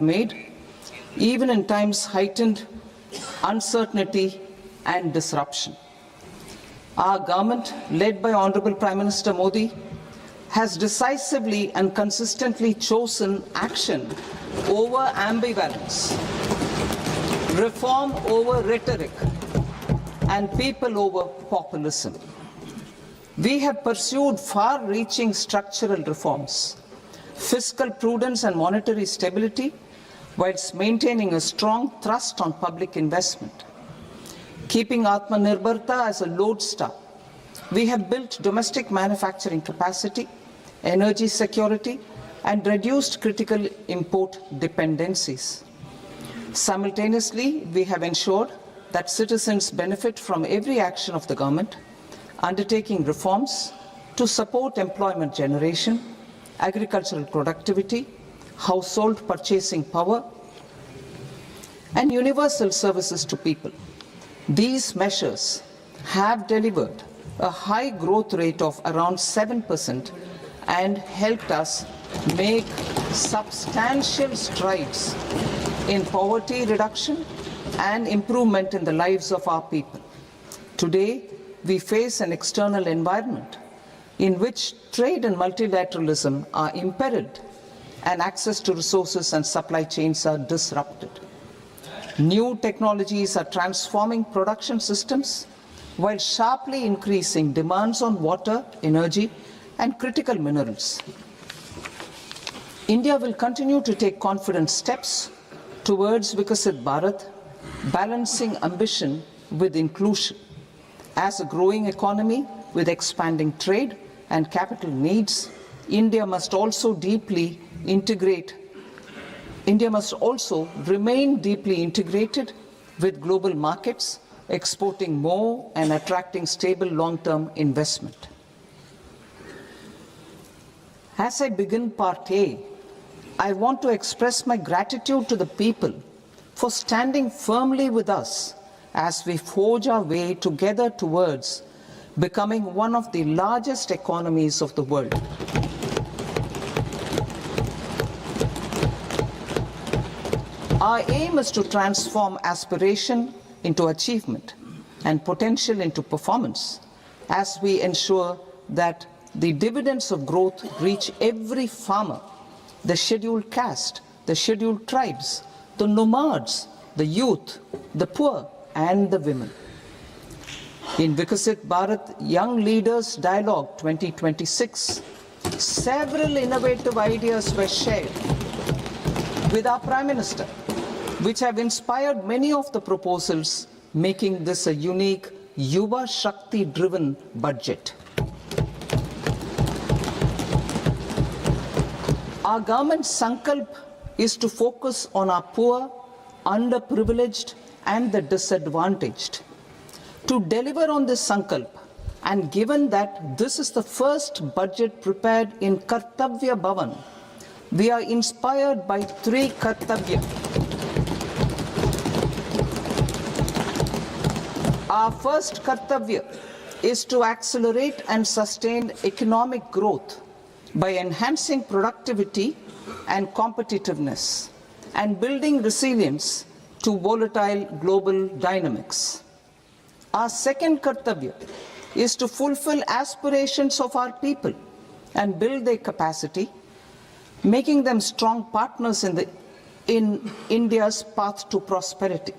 made, even in times heightened uncertainty and disruption. Our government, led by Honorable Prime Minister Modi, has decisively and consistently chosen action over ambivalence, reform over rhetoric, and people over populism. We have pursued far-reaching structural reforms, fiscal prudence and monetary stability, whilst maintaining a strong thrust on public investment. Keeping Atmanirbharta as a lodestar, we have built domestic manufacturing capacity, energy security, and reduced critical import dependencies. Simultaneously, we have ensured that citizens benefit from every action of the government, undertaking reforms to support employment generation, agricultural productivity, household purchasing power, and universal services to people. These measures have delivered a high growth rate of around 7% and helped us make substantial strides in poverty reduction and improvement in the lives of our people. Today, we face an external environment in which trade and multilateralism are imperiled and access to resources and supply chains are disrupted. New technologies are transforming production systems while sharply increasing demands on water, energy, and critical minerals. India will continue to take confident steps towards Vikasit Bharat, balancing ambition with inclusion. As a growing economy with expanding trade and capital needs, India must also remain deeply integrated with global markets, exporting more and attracting stable long-term investment. As I begin Part A, I want to express my gratitude to the people for standing firmly with us as we forge our way together towards becoming one of the largest economies of the world. Our aim is to transform aspiration into achievement and potential into performance as we ensure that the dividends of growth reach every farmer, the scheduled caste, the scheduled tribes, the nomads, the youth, the poor, and the women. In Vikasit Bharat Young Leaders Dialogue 2026, several innovative ideas were shared with our Prime Minister, which have inspired many of the proposals, making this a unique Yuva Shakti-driven budget. Our government's sankalp is to focus on our poor, underprivileged, and the disadvantaged. To deliver on this sankalp, and given that this is the first budget prepared in Kartavya Bhavan, we are inspired by three Kartavya. Our first Kartavya is to accelerate and sustain economic growth by enhancing productivity and competitiveness and building resilience to volatile global dynamics. Our second Kartavya is to fulfill aspirations of our people and build their capacity, making them strong partners in India's path to prosperity.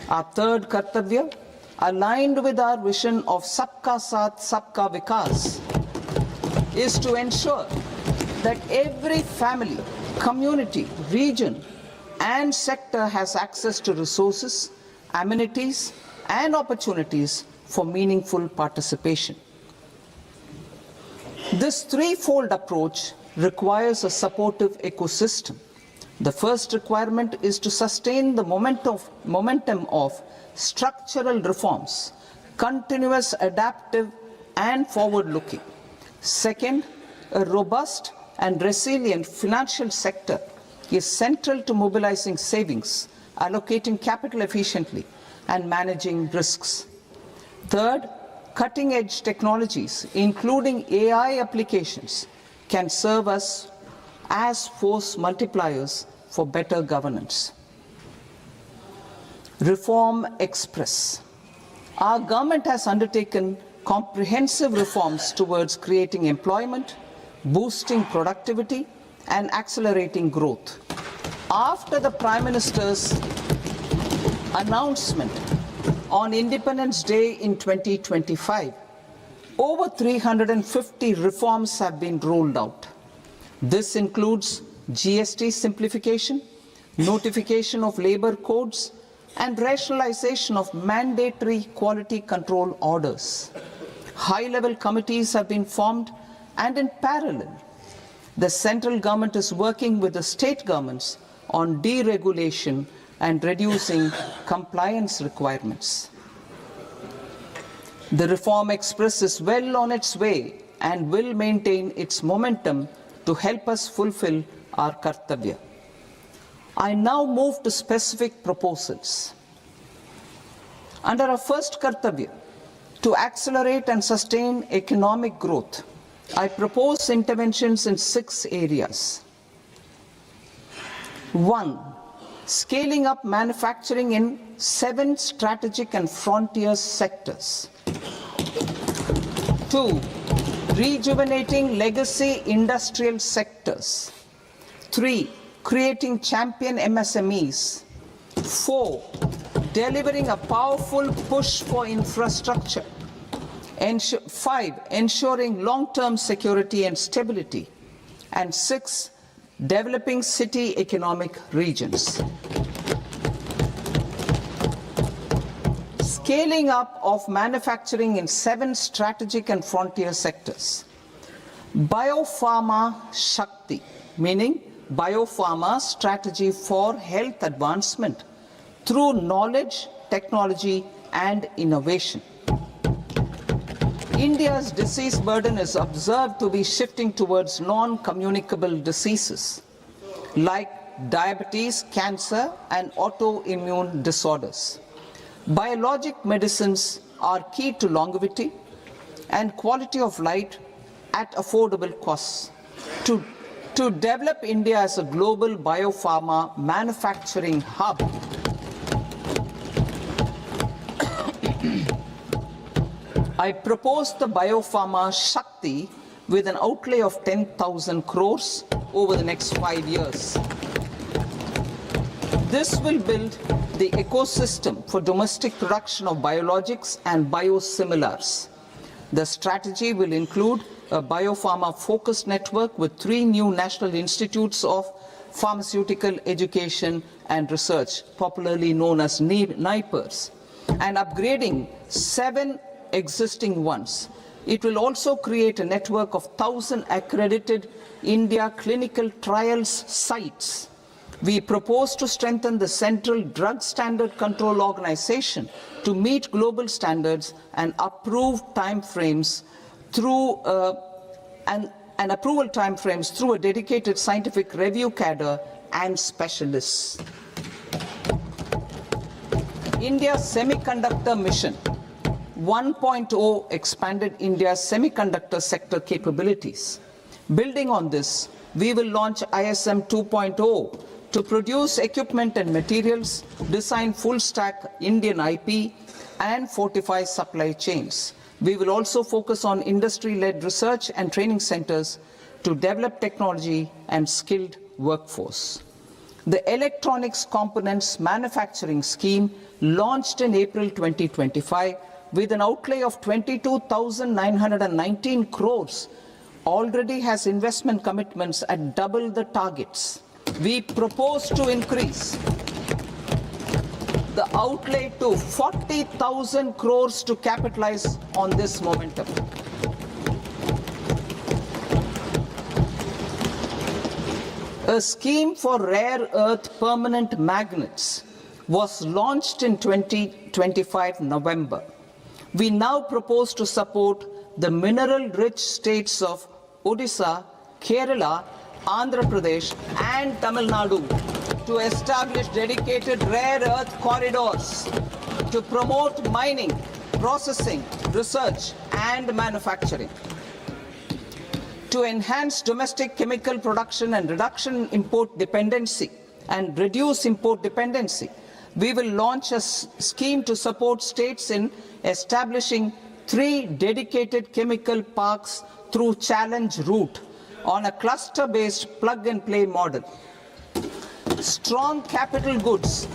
Our third Kartavya, aligned with our vision of Sabka Saath, Sabka Vikas, is to ensure that every family, community, region, and sector has access to resources, amenities, and opportunities for meaningful participation. This threefold approach requires a supportive ecosystem. The first requirement is to sustain the momentum of structural reforms, continuous, adaptive, and forward-looking. Second, a robust and resilient financial sector is central to mobilizing savings, allocating capital efficiently, and managing risks. Third, cutting-edge technologies, including AI applications, can serve us as force multipliers for better governance. Reform Express. Our government has undertaken comprehensive reforms towards creating employment, boosting productivity, and accelerating growth. After the Prime Minister's announcement on Independence Day in 2025, over 350 reforms have been rolled out. This includes GST simplification, notification of labor codes, and rationalization of mandatory quality control orders. High-level committees have been formed, and in parallel, the central government is working with the state governments on deregulation and reducing compliance requirements. The Reform Express is well on its way and will maintain its momentum to help us fulfill our kartavya. I now move to specific proposals. Under our first kartavya, to accelerate and sustain economic growth, I propose interventions in 6 areas. 1. Scaling up manufacturing in 7 strategic and frontier sectors. 2. Rejuvenating legacy industrial sectors. 3. Creating champion MSMEs. 4. Delivering a powerful push for infrastructure. 5. Ensuring long-term security and stability. And 6. Developing city economic regions. Scaling up of manufacturing in 7 strategic and frontier sectors. Biopharma Shakti, meaning biopharma strategy for health advancement through knowledge, technology, and innovation. India's disease burden is observed to be shifting towards non-communicable diseases like diabetes, cancer, and autoimmune disorders. Biologic medicines are key to longevity and quality of life at affordable costs. To develop India as a global biopharma manufacturing hub, I propose the Biopharma Shakti with an outlay of 10,000 crores over the next 5 years. This will build the ecosystem for domestic production of biologics and biosimilars. The strategy will include a biopharma-focused network with 3 new national institutes of pharmaceutical education and research, popularly known as NIPERS, and upgrading 7 existing ones. It will also create a network of 1,000 accredited India clinical trials sites. We propose to strengthen the Central Drug Standard Control Organization to meet global standards and approve timeframes through and approval timeframes through a dedicated scientific review cadre and specialists. India's semiconductor mission 1.0 expanded India's semiconductor sector capabilities. Building on this, we will launch ISM 2.0 to produce equipment and materials, design full-stack Indian IP, and fortify supply chains. We will also focus on industry-led research and training centers to develop technology and skilled workforce. The Electronics Components Manufacturing Scheme, launched in April 2025, with an outlay of 22,919 crores, already has investment commitments at double the targets. We propose to increase the outlay to 40,000 crores to capitalize on this momentum. A scheme for rare earth permanent magnets was launched in 2025 November. We now propose to support the mineral-rich states of Odisha, Kerala, Andhra Pradesh, and Tamil Nadu to establish dedicated rare earth corridors to promote mining, processing, research, and manufacturing. To enhance domestic chemical production and reduction in import dependency, and reduce import dependency. We will launch a scheme to support states in establishing 3 dedicated chemical parks through challenge route on a cluster-based plug-and-play model. Strong capital goods.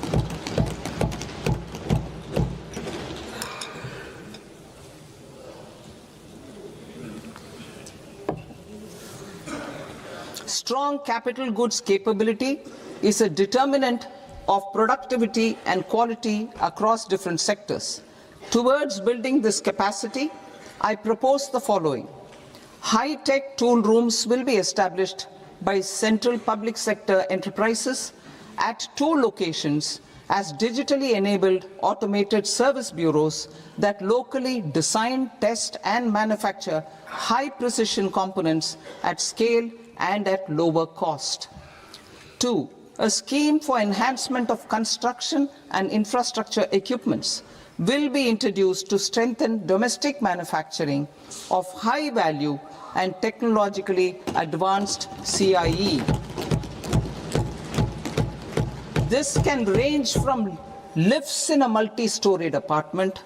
Strong capital goods capability is a determinant of productivity and quality across different sectors. Towards building this capacity, I propose the following. High-tech tool rooms will be established by central public sector enterprises at 2 locations as digitally enabled automated service bureaus that locally design, test, and manufacture high-precision components at scale and at lower cost. 2. A scheme for enhancement of construction and infrastructure equipments will be introduced to strengthen domestic manufacturing of high value and technologically advanced CIE. This can range from lifts in a multi-storied apartment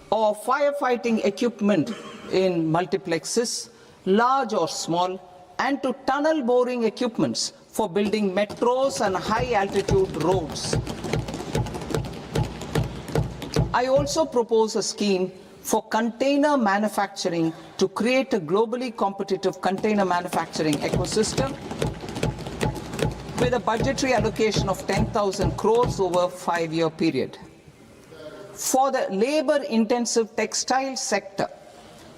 or firefighting equipment in multiplexes, large or small, and to tunnel boring equipments for building metros and high-altitude roads. I also propose a scheme for container manufacturing to create a globally competitive container manufacturing ecosystem with a budgetary allocation of 10,000 crores over a 5-year period. For the labor-intensive textile sector,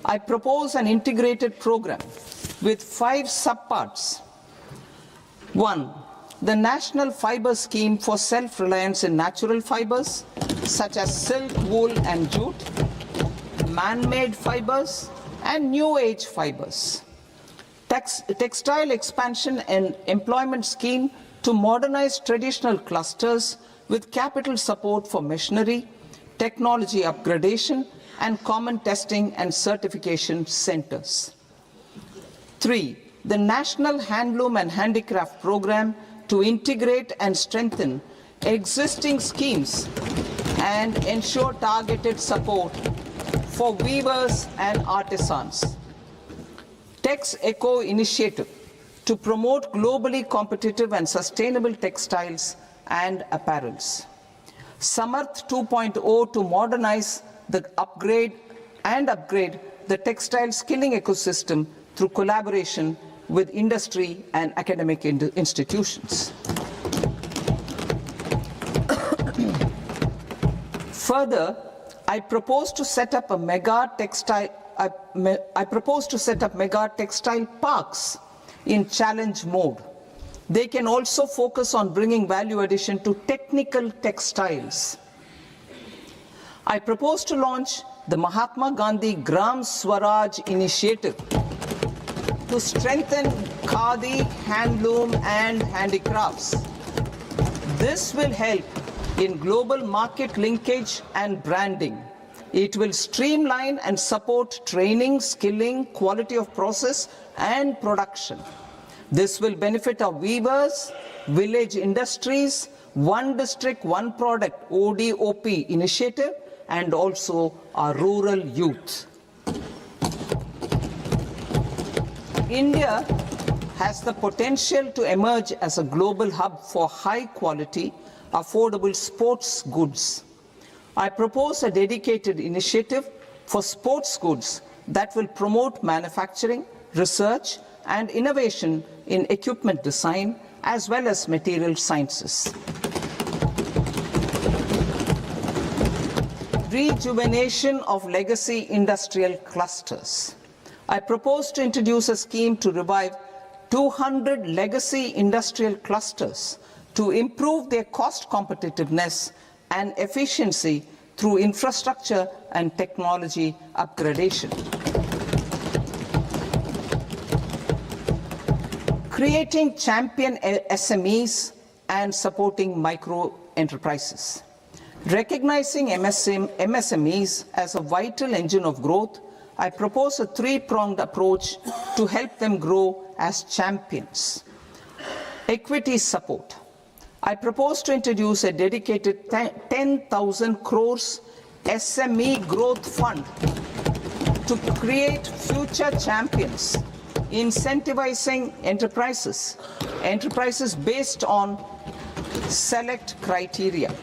I propose an integrated program with 5 subparts. 1. The National Fiber Scheme for self-reliance in natural fibers, such as silk, wool, and jute, man-made fibers, and new-age fibers. Textile expansion and employment scheme to modernize traditional clusters with capital support for machinery, technology upgradation, and common testing and certification centers. 3. The National Handloom and Handicraft Program to integrate and strengthen existing schemes and ensure targeted support for weavers and artisans. Tex Eco Initiative to promote globally competitive and sustainable textiles and apparels. Samarth 2.0 to modernize the upgrade the textile skilling ecosystem through collaboration with industry and academic institutions. Further, I propose to set up mega textile parks in challenge mode. They can also focus on bringing value addition to technical textiles. I propose to launch the Mahatma Gandhi Gram Swaraj initiative to strengthen khadi, handloom, and handicrafts. This will help in global market linkage and branding. It will streamline and support training, skilling, quality of process, and production. This will benefit our weavers, village industries, One District, One Product ODOP initiative, and also our rural youth. India has the potential to emerge as a global hub for high-quality, affordable sports goods. I propose a dedicated initiative for sports goods that will promote manufacturing, research, and innovation in equipment design as well as material sciences. Rejuvenation of legacy industrial clusters. I propose to introduce a scheme to revive 200 legacy industrial clusters to improve their cost competitiveness and efficiency through infrastructure and technology upgradation. Creating champion SMEs and supporting micro enterprises. Recognizing MSMEs as a vital engine of growth, I propose a 3-pronged approach to help them grow as champions. Equity support. I propose to introduce a dedicated 10,000 crores SME growth fund to create future champions, incentivizing enterprises based on select criteria.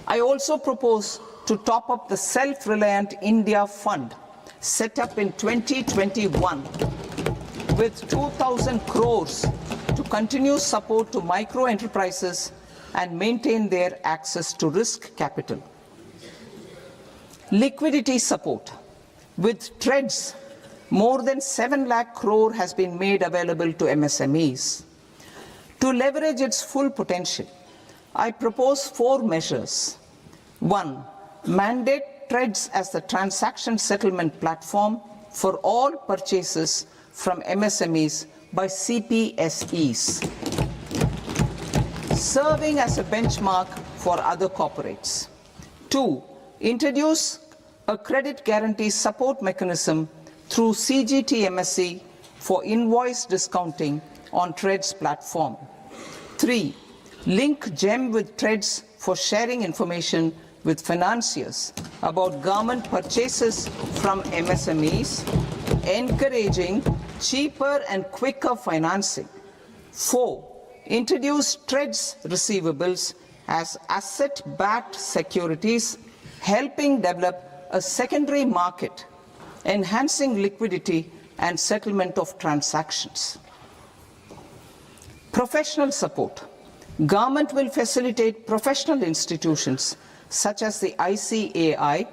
I also propose to top up the Self-Reliant India Fund set up in 2021 with 2,000 crores to continue support to micro enterprises and maintain their access to risk capital. Liquidity support. With TREDS, more than 7 lakh crore has been made available to MSMEs. To leverage its full potential, I propose 4 measures. 1. Mandate TREDS as the transaction settlement platform for all purchases from MSMEs by CPSEs, serving as a benchmark for other corporates. 2. Introduce a credit guarantee support mechanism through CGT-MSE for invoice discounting on TREDS platform. 3. Link GEM with TREDS for sharing information with financiers about government purchases from MSMEs, encouraging cheaper and quicker financing. 4. Introduce TREDS receivables as asset-backed securities, helping develop a secondary market, enhancing liquidity and settlement of transactions. Professional support. Government will facilitate professional institutions such as the ICAI,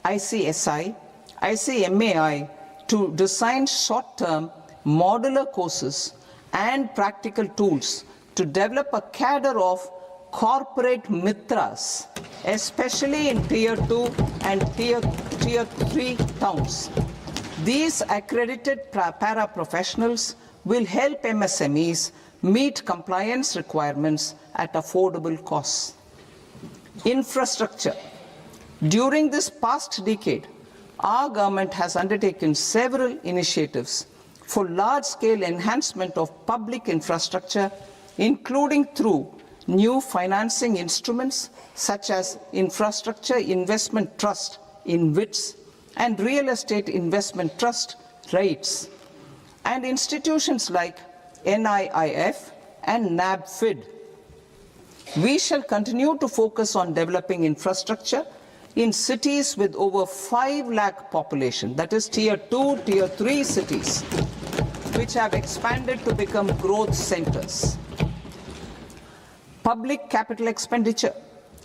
ICSI, ICMAI to design short-term modular courses and practical tools to develop a cadre of corporate mitras, especially in Tier 2 and Tier 3 towns. These accredited para-professionals will help MSMEs meet compliance requirements at affordable costs. Infrastructure. During this past decade, our government has undertaken several initiatives for large-scale enhancement of public infrastructure, including through new financing instruments such as Infrastructure Investment Trust (InvITs) and Real Estate Investment Trust (REITs), and institutions like NIIF and NABFID. We shall continue to focus on developing infrastructure in cities with over 5 lakh population, that is Tier 2, Tier 3 cities, which have expanded to become growth centers. Public capital expenditure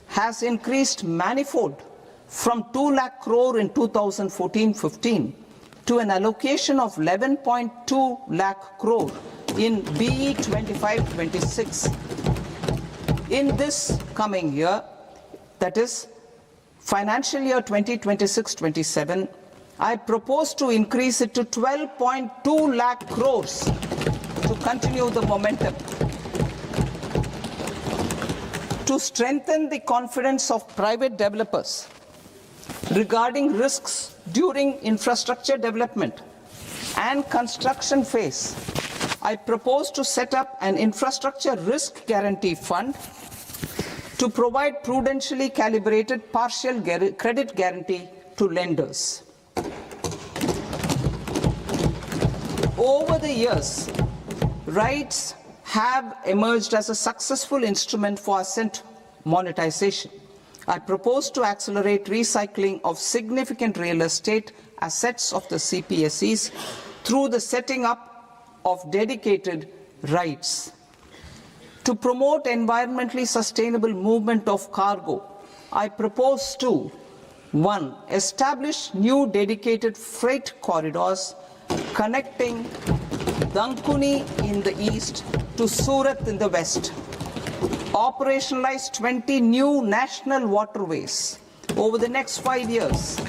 has increased manifold from 2 lakh crore in 2014-15 to an allocation of 11.2 lakh crore in BE 25-26. In this coming year, that is financial year 2026-27, I propose to increase it to 12.2 lakh crores to continue the momentum. To strengthen the confidence of private developers regarding risks during infrastructure development and construction phase, I propose to set up an infrastructure risk guarantee fund to provide prudentially calibrated partial credit guarantee to lenders. Over the years, REITs have emerged as a successful instrument for asset monetization. I propose to accelerate recycling of significant real estate assets of the CPSEs through the setting up of dedicated REITs. To promote environmentally sustainable movement of cargo, I propose to 1. Establish new dedicated freight corridors connecting Dankuni in the east to Surat in the west. Operationalize 20 new national waterways over the next 5 years,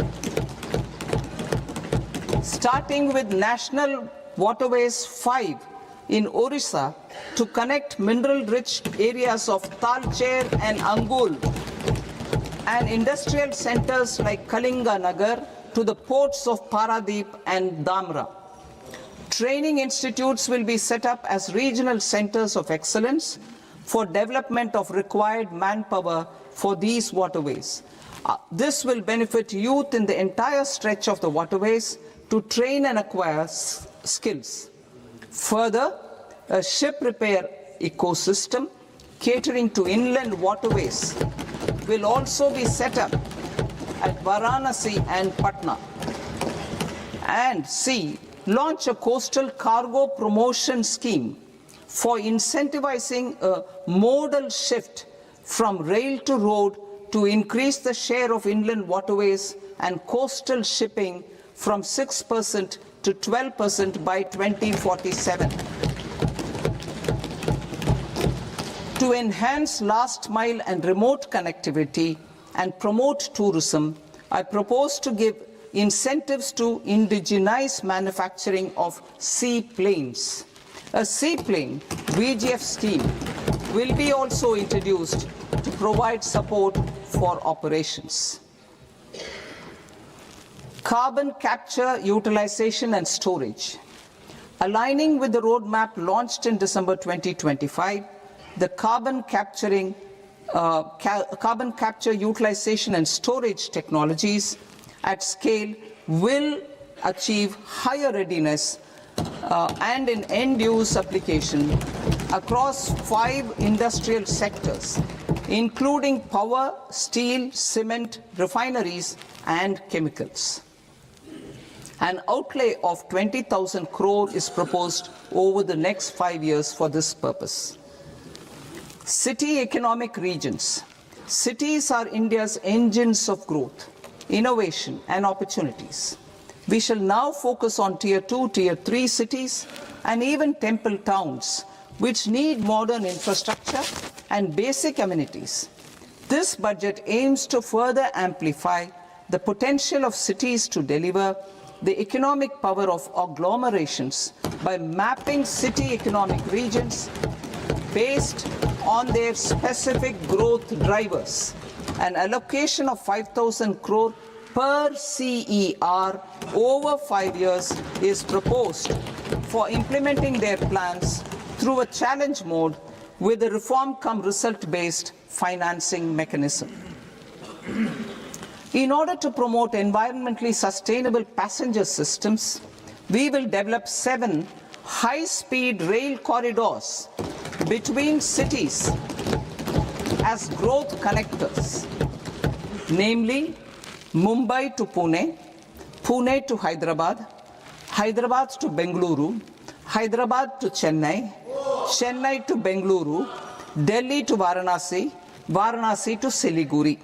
starting with National Waterways 5 in Orissa to connect mineral-rich areas of Talcher and Angul and industrial centers like Kalinga Nagar to the ports of Paradeep and Dhamra. Training institutes will be set up as regional centers of excellence for development of required manpower for these waterways. This will benefit youth in the entire stretch of the waterways to train and acquire skills. Further, a ship repair ecosystem catering to inland waterways will also be set up at Varanasi and Patna. And C, launch a coastal cargo promotion scheme for incentivizing a modal shift from rail to road to increase the share of inland waterways and coastal shipping from 6% to 12% by 2047. To enhance last mile and remote connectivity and promote tourism, I propose to give incentives to indigenize manufacturing of seaplanes. A seaplane VGF scheme will be also introduced to provide support for operations. Carbon capture, utilization and storage. Aligning with the roadmap launched in December 2025, the carbon capture, utilization and storage technologies at scale will achieve higher readiness and in end-use application across 5 industrial sectors, including power, steel, cement, refineries, and chemicals. An outlay of 20,000 crore is proposed over the next 5 years for this purpose. City economic regions. Cities are India's engines of growth, innovation, and opportunities. We shall now focus on Tier 2, Tier 3 cities, and even temple towns, which need modern infrastructure and basic amenities. This budget aims to further amplify the potential of cities to deliver the economic power of agglomerations by mapping city economic regions based on their specific growth drivers. An allocation of 5,000 crore per CER over 5 years is proposed for implementing their plans through a challenge mode with a reform-cum-result-based financing mechanism. In order to promote environmentally sustainable passenger systems, we will develop 7 high-speed rail corridors between cities as growth connectors, namely Mumbai to Pune, Pune to Hyderabad, Hyderabad to Bengaluru, Hyderabad to Chennai, Chennai to Bengaluru, Delhi to Varanasi, Varanasi to Siliguri.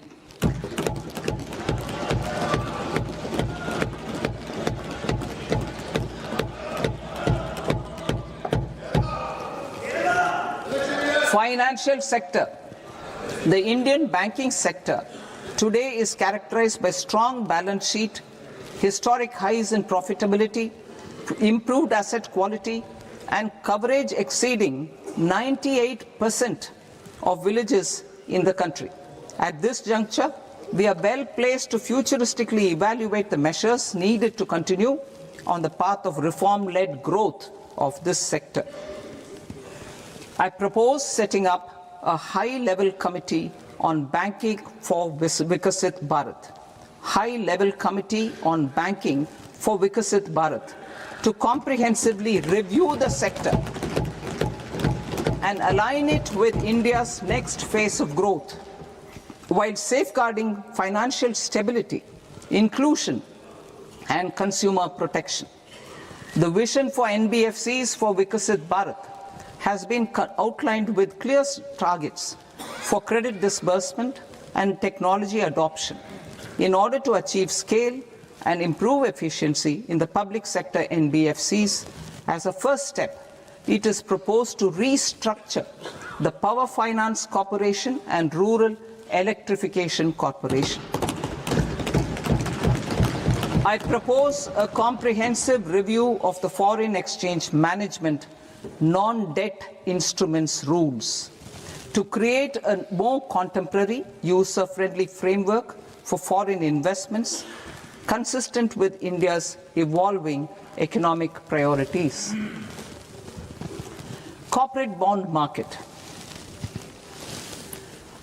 Financial sector. The Indian banking sector today is characterized by strong balance sheet, historic highs in profitability, improved asset quality, and coverage exceeding 98% of villages in the country. At this juncture, we are well placed to futuristically evaluate the measures needed to continue on the path of reform-led growth of this sector. I propose setting up a high-level committee on banking for Vikasit Bharat. High-level committee on banking for Vikasit Bharat to comprehensively review the sector and align it with India's next phase of growth, while safeguarding financial stability, inclusion, and consumer protection. The vision for NBFCs for Vikasit Bharat has been outlined with clear targets for credit disbursement and technology adoption in order to achieve scale and improve efficiency in the public sector NBFCs. As a first step, it is proposed to restructure the Power Finance Corporation and Rural Electrification Corporation. I propose a comprehensive review of the foreign exchange management non-debt instruments rules to create a more contemporary, user-friendly framework for foreign investments consistent with India's evolving economic priorities. Corporate bond market.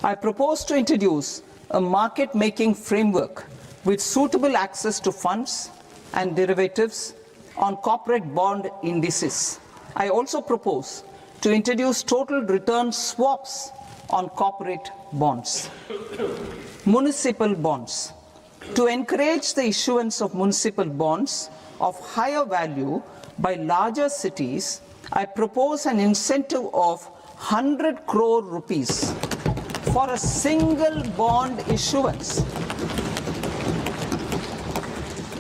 I propose to introduce a market-making framework with suitable access to funds and derivatives on corporate bond indices. I also propose to introduce total return swaps on corporate bonds. Municipal bonds. To encourage the issuance of municipal bonds of higher value by larger cities, I propose an incentive of 100 crore rupees for a single bond issuance.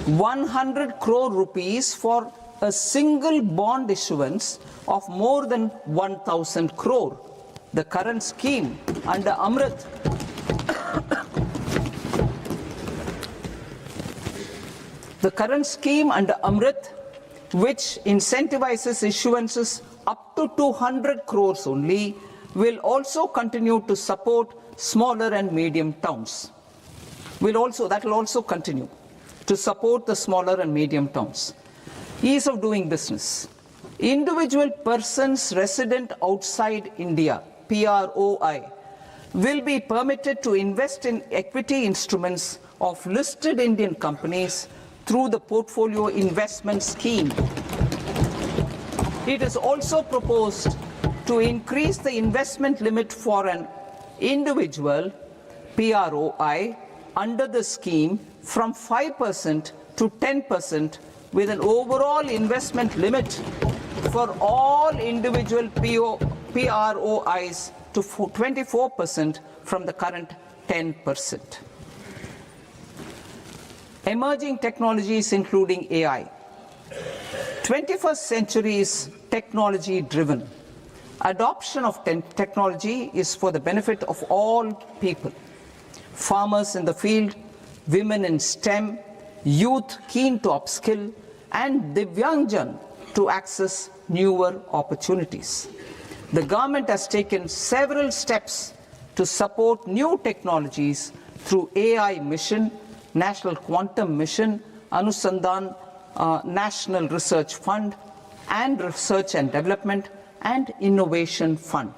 100 crore rupees for a single bond issuance of more than 1,000 crore. The current scheme under Amrit which incentivizes issuances up to 200 crores only, will also continue to support smaller and medium towns. That will also continue to support the smaller and medium towns. Ease of doing business. Individual persons resident outside India, PROI, will be permitted to invest in equity instruments of listed Indian companies through the Portfolio Investment Scheme. It is also proposed to increase the investment limit for an individual PROI under the scheme from 5% to 10%, with an overall investment limit for all individual PROIs to 24% from the current 10%. Emerging technologies including AI. 21st century is technology-driven. Adoption of technology is for the benefit of all people. Farmers in the field, women in STEM, youth keen to upskill, and Divyangjan to access newer opportunities. The government has taken several steps to support new technologies through AI Mission, National Quantum Mission, Anusandhan National Research Fund, and Research and Development and Innovation Fund.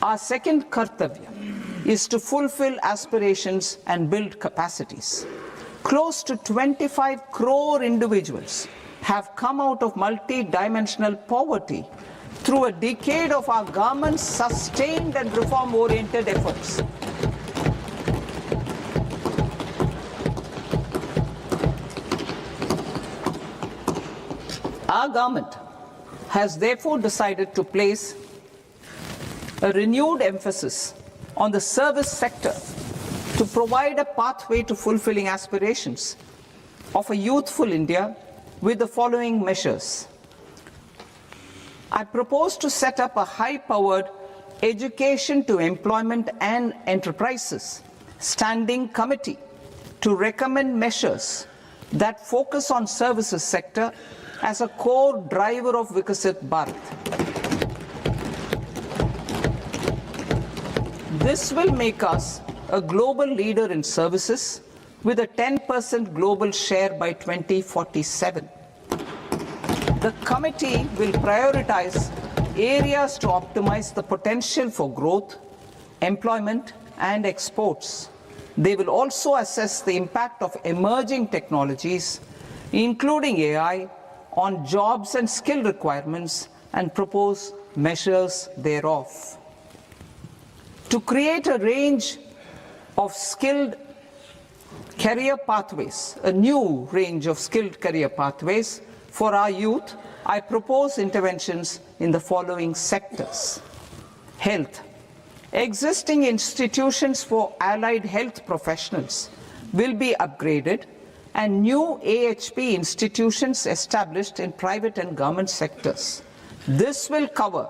Our second kartavya is to fulfill aspirations and build capacities. Close to 25 crore individuals have come out of multi-dimensional poverty through a decade of our government's sustained and reform-oriented efforts. Our government has therefore decided to place a renewed emphasis on the service sector to provide a pathway to fulfilling aspirations of a youthful India with the following measures. I propose to set up a high-powered Education to Employment and Enterprises Standing Committee to recommend measures that focus on services sector as a core driver of Viksit Bharat. This will make us a global leader in services with a 10% global share by 2047. The committee will prioritize areas to optimize the potential for growth, employment, and exports. They will also assess the impact of emerging technologies, including AI, on jobs and skill requirements and propose measures thereof. To create a range of skilled career pathways, a new range of skilled career pathways for our youth, I propose interventions in the following sectors. Health. Existing institutions for allied health professionals will be upgraded and new AHP institutions established in private and government sectors. This will cover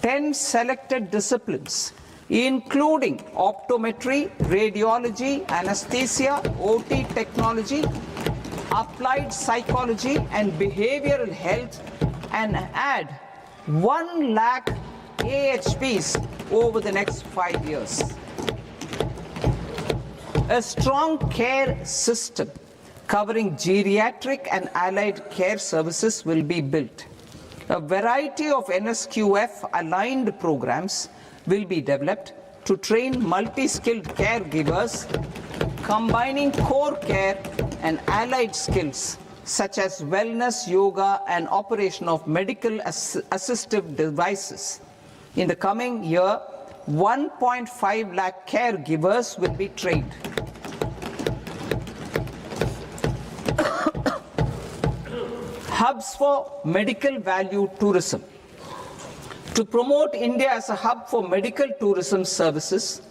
10 selected disciplines, including optometry, radiology, anesthesia, OT technology, applied psychology and behavioral health, and add 1 lakh AHPs over the next 5 years. A strong care system covering geriatric and allied care services will be built. A variety of NSQF aligned programs will be developed to train multi-skilled caregivers, combining core care and allied skills such as wellness, yoga, and operation of medical assistive devices. In the coming year, 1.5 lakh caregivers will be trained. Hubs for medical value tourism. To promote India as a hub for medical tourism services,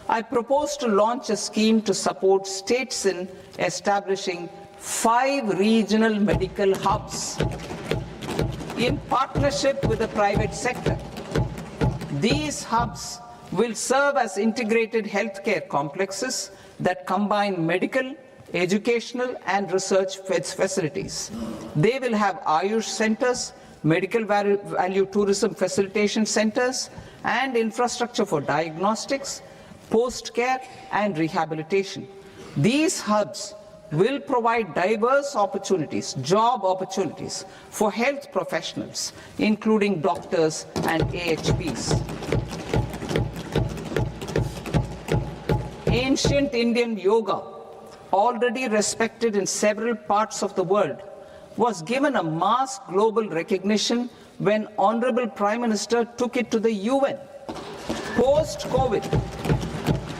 I propose to launch a scheme to support states in establishing 5 regional medical hubs in partnership with the private sector. These hubs will serve as integrated healthcare complexes that combine medical, educational, and research facilities. They will have Ayush centers, medical value tourism facilitation centers, and infrastructure for diagnostics, post-care, and rehabilitation. These hubs will provide diverse opportunities, job opportunities for health professionals, including doctors and AHPs. Ancient Indian yoga, already respected in several parts of the world, was given a mass global recognition when Honorable Prime Minister took it to the UN. Post-COVID,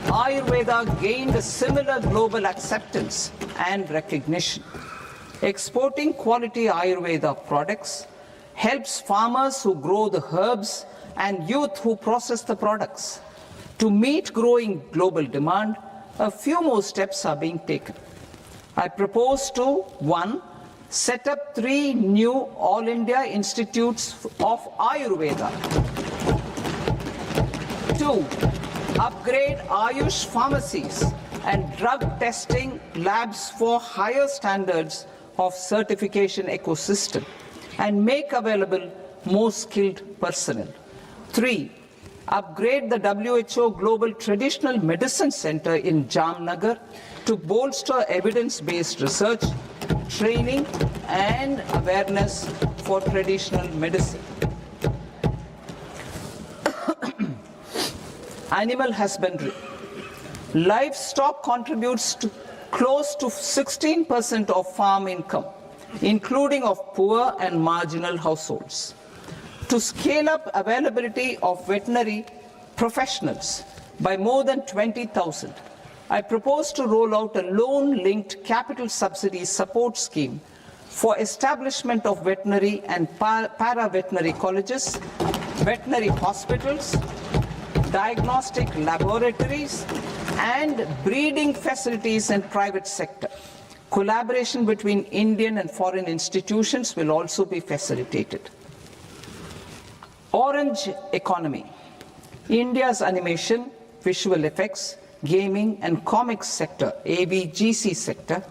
Ayurveda gained a similar global acceptance and recognition. Exporting quality Ayurveda products helps farmers who grow the herbs and youth who process the products. To meet growing global demand, a few more steps are being taken. I propose to 1. Set up 3 new All India Institutes of Ayurveda. 2. Upgrade Ayush pharmacies and drug testing labs for higher standards of certification ecosystem and make available more skilled personnel. 3. Upgrade the WHO Global Traditional Medicine Center in Jamnagar to bolster evidence-based research, training, and awareness for traditional medicine. Animal husbandry. Livestock contributes to close to 16% of farm income, including of poor and marginal households. To scale up availability of veterinary professionals by more than 20,000, I propose to roll out a loan-linked capital subsidy support scheme for establishment of veterinary and para-veterinary colleges, veterinary hospitals, diagnostic laboratories, and breeding facilities in private sector. Collaboration between Indian and foreign institutions will also be facilitated. Orange economy. India's animation, visual effects, gaming and comics sector, AVGC sector,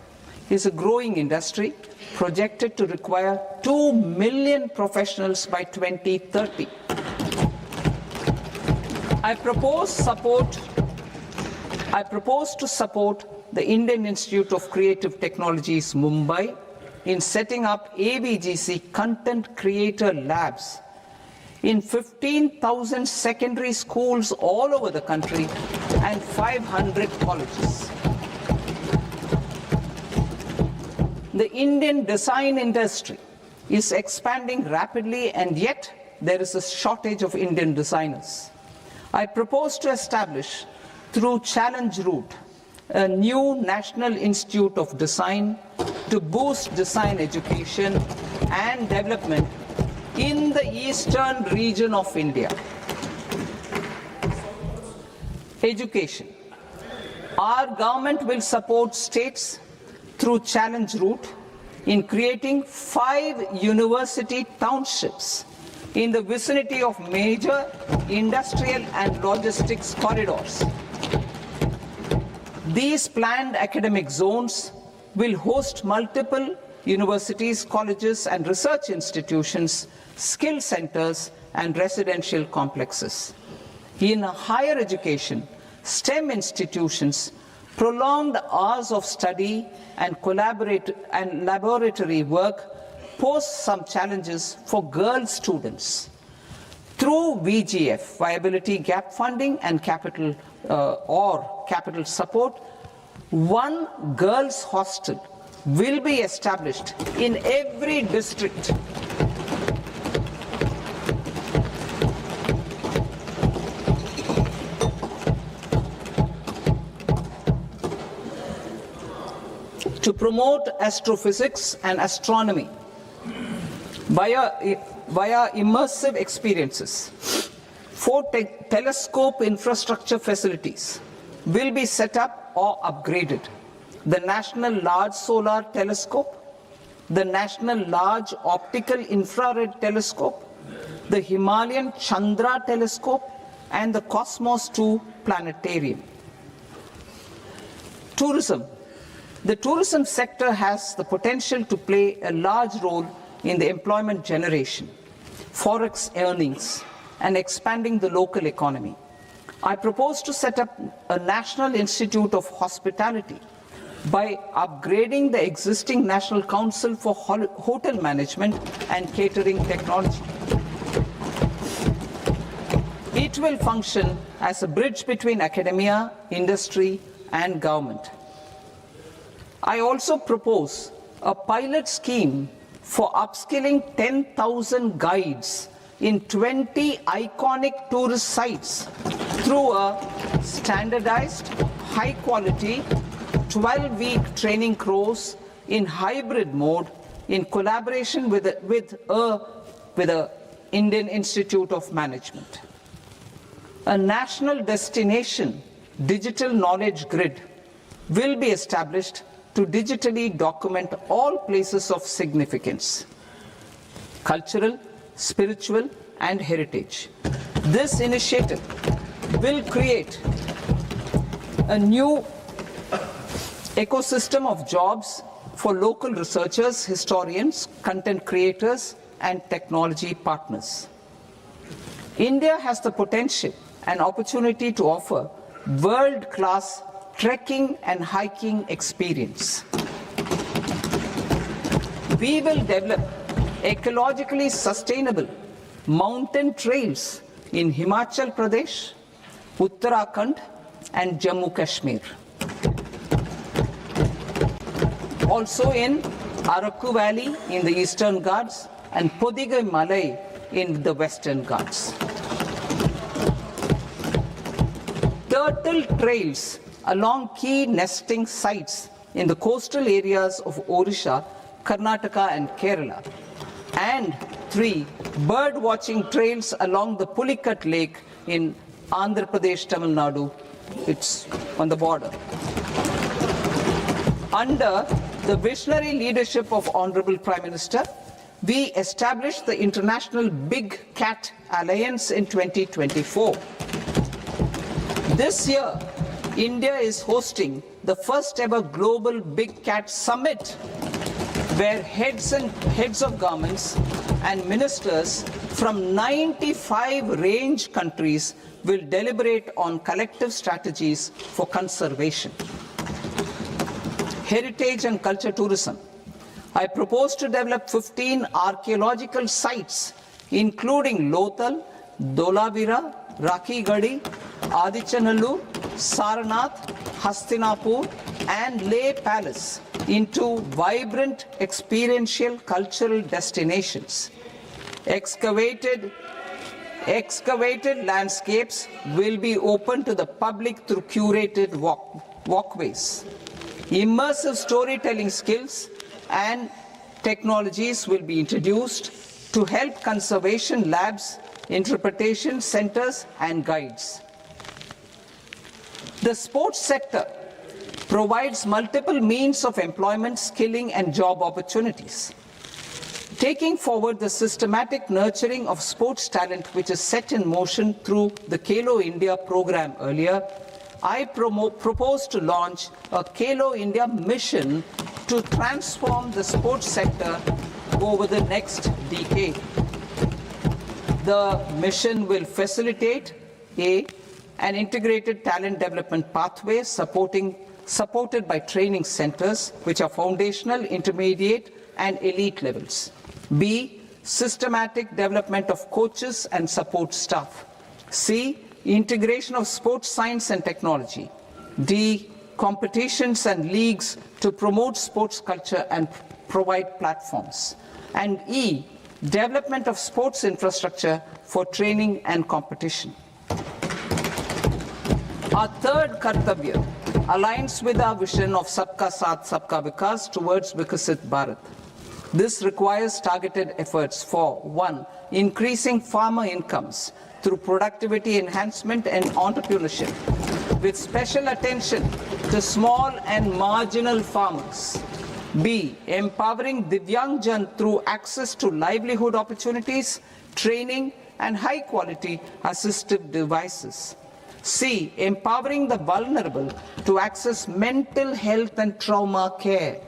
is a growing industry projected to require 2 million professionals by 2030. I propose to support the Indian Institute of Creative Technologies, Mumbai, in setting up AVGC content creator labs in 15,000 secondary schools all over the country and 500 colleges. The Indian design industry is expanding rapidly, and yet there is a shortage of Indian designers. I propose to establish, through Challenge Route, a new National Institute of Design to boost design education and development in the eastern region of India. Education. Our government will support states through Challenge Route in creating 5 university townships in the vicinity of major industrial and logistics corridors. These planned academic zones will host multiple universities, colleges, and research institutions, skill centers, and residential complexes. In higher education, STEM institutions, prolonged hours of study and laboratory work pose some challenges for girl students. Through VGF, viability gap funding and capital support, one girls' hostel will be established in every district. To promote astrophysics and astronomy via immersive experiences. 4 telescope infrastructure facilities will be set up or upgraded. The National Large Solar Telescope, the National Large Optical Infrared Telescope, the Himalayan Chandra Telescope, and the Cosmos 2 Planetarium. Tourism. The tourism sector has the potential to play a large role in the employment generation, forex earnings, and expanding the local economy. I propose to set up a National Institute of Hospitality by upgrading the existing National Council for Hotel Management and Catering Technology. It will function as a bridge between academia, industry, and government. I also propose a pilot scheme for upskilling 10,000 guides in 20 iconic tourist sites through a standardized, high-quality, 12-week training course in hybrid mode in collaboration with the Indian Institute of Management. A national destination digital knowledge grid will be established to digitally document all places of significance, cultural, spiritual, and heritage. This initiative will create a new ecosystem of jobs for local researchers, historians, content creators, and technology partners. India has the potential and opportunity to offer world-class trekking and hiking experience. We will develop ecologically sustainable mountain trails in Himachal Pradesh, Uttarakhand, and Jammu Kashmir. Also in Araku Valley in the Eastern Ghats and Podigai Malai in the Western Ghats. Turtle trails along key nesting sites in the coastal areas of Odisha, Karnataka, and Kerala. And 3 bird watching trails along the Pulikat Lake in Andhra Pradesh, Tamil Nadu. It's on the border. Under the visionary leadership of Honorable Prime Minister, we established the International Big Cat Alliance in 2024. This year, India is hosting the first ever Global Big Cat Summit, where heads of governments and ministers from 95 range countries will deliberate on collective strategies for conservation. Heritage and culture tourism. I propose to develop 15 archaeological sites, including Lothal, Dholavira, Rakhi Gadi, Adichanallur, Saranath, Hastinapur, and Leh Palace into vibrant experiential cultural destinations. Excavated landscapes will be open to the public through curated walkways. Immersive storytelling skills and technologies will be introduced to help conservation labs, interpretation centers, and guides. The sports sector provides multiple means of employment, skilling, and job opportunities. Taking forward the systematic nurturing of sports talent which is set in motion through the Khelo India program earlier, I propose to launch a Khelo India mission to transform the sports sector over the next decade. The mission will facilitate an integrated talent development pathway supported by training centers which are foundational, intermediate, and elite levels. B, systematic development of coaches and support staff. C, integration of sports science and technology. D, competitions and leagues to promote sports culture and provide platforms. And E, development of sports infrastructure for training and competition. Our third Kartavya aligns with our vision of Sabka Saath, Sabka Vikas towards Vikasit Bharat. This requires targeted efforts for 1. Increasing farmer incomes through productivity enhancement and entrepreneurship, with special attention to small and marginal farmers. B. Empowering Divyangjan through access to livelihood opportunities, training, and high-quality assistive devices. C. Empowering the vulnerable to access mental health and trauma care.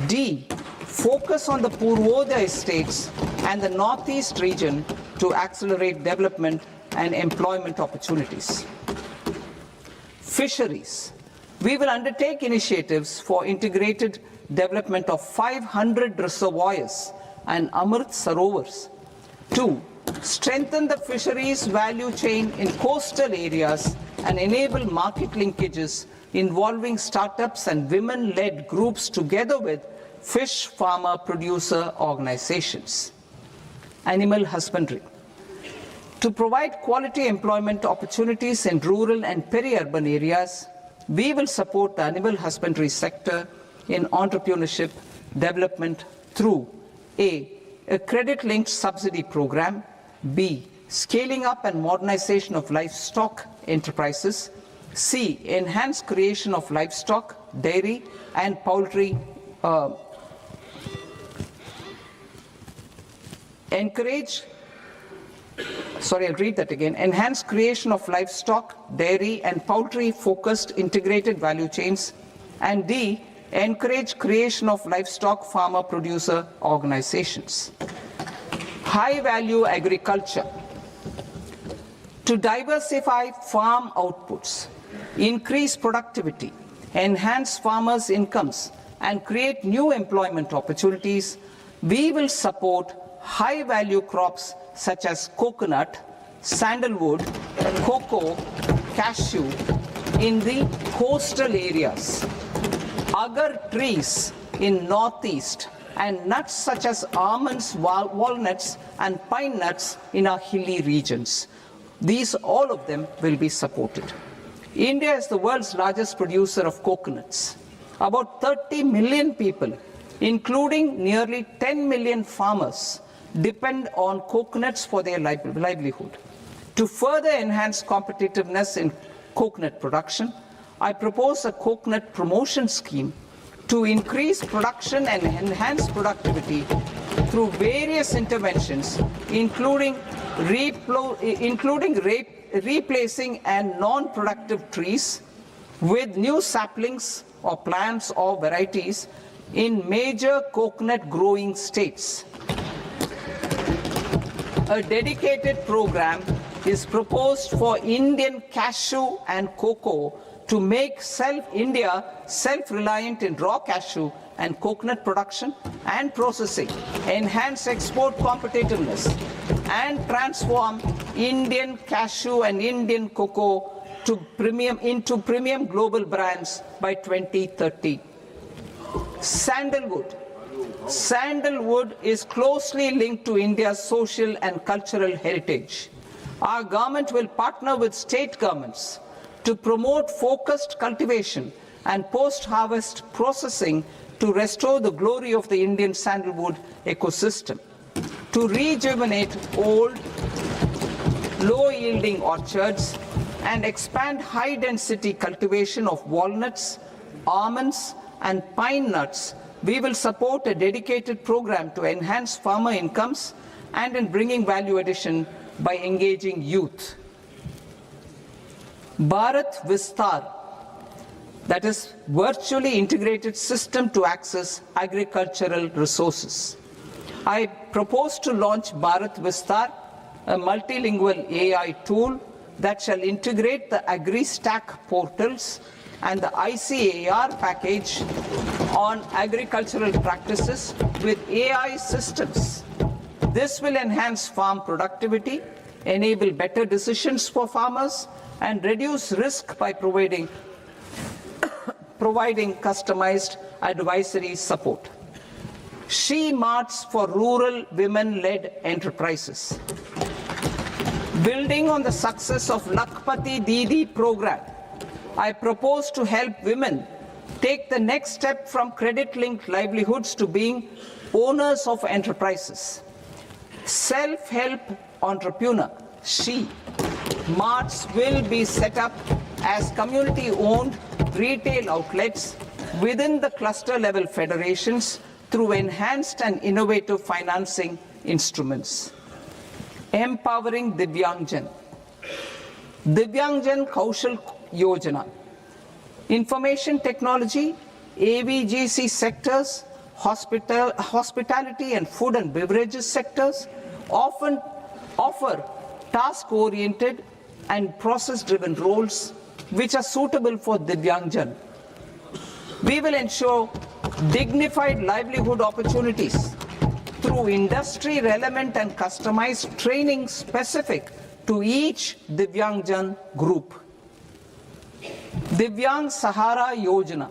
D. Focus on the Purvodaya states and the Northeast region to accelerate development and employment opportunities. Fisheries. We will undertake initiatives for integrated development of 500 reservoirs and Amrit Sarovars. 2. Strengthen the fisheries value chain in coastal areas and enable market linkages involving startups and women-led groups together with fish farmer producer organizations. Animal husbandry. To provide quality employment opportunities in rural and peri-urban areas, we will support the animal husbandry sector in entrepreneurship development through A. A credit-linked subsidy program. B. Scaling up and modernization of livestock enterprises. C. Enhanced creation of livestock, dairy, and poultry. Enhanced creation of livestock, dairy, and poultry-focused integrated value chains. And D. Encourage creation of livestock farmer-producer organizations. High-value agriculture. To diversify farm outputs, increase productivity, enhance farmers' incomes, and create new employment opportunities, we will support high-value crops such as coconut, sandalwood, cocoa, cashew in the coastal areas, agar trees in northeast, and nuts such as almonds, walnuts, and pine nuts in our hilly regions. These, all of them, will be supported. India is the world's largest producer of coconuts. About 30 million people, including nearly 10 million farmers, depend on coconuts for their livelihood. To further enhance competitiveness in coconut production, I propose a coconut promotion scheme to increase production and enhance productivity through various interventions, including replacing and non-productive trees with new saplings or plants or varieties in major coconut growing states. A dedicated program is proposed for Indian cashew and cocoa to make India self-reliant in raw cashew and coconut production and processing, enhance export competitiveness, and transform Indian cashew and Indian cocoa into premium global brands by 2030. Sandalwood. Sandalwood is closely linked to India's social and cultural heritage. Our government will partner with state governments to promote focused cultivation and post-harvest processing to restore the glory of the Indian sandalwood ecosystem, to rejuvenate old, low-yielding orchards, and expand high-density cultivation of walnuts, almonds, and pine nuts. We will support a dedicated program to enhance farmer incomes and in bringing value addition by engaging youth. Bharat Vistar, that is virtually integrated system to access agricultural resources. I propose to launch Bharat Vistar, a multilingual AI tool that shall integrate the AgriStack portals and the ICAR package on agricultural practices with AI systems This will enhance farm productivity, enable better decisions for farmers, and reduce risk by providing customized advisory support. She Marts for rural women-led enterprises. Building on the success of Lakpati Didi program, I propose to help women take the next step from credit-linked livelihoods to being owners of enterprises. Self-help entrepreneur, She Marts will be set up as community-owned retail outlets within the cluster-level federations through enhanced and innovative financing instruments. Empowering Divyangjan. Divyangjan Kaushal Yojana. Information technology, AVGC sectors, hospitality and food and beverages sectors often offer task-oriented and process-driven roles which are suitable for Divyangjan. We will ensure dignified livelihood opportunities through industry-relevant and customized training specific to each Divyangjan group. Divyang Sahara Yojana.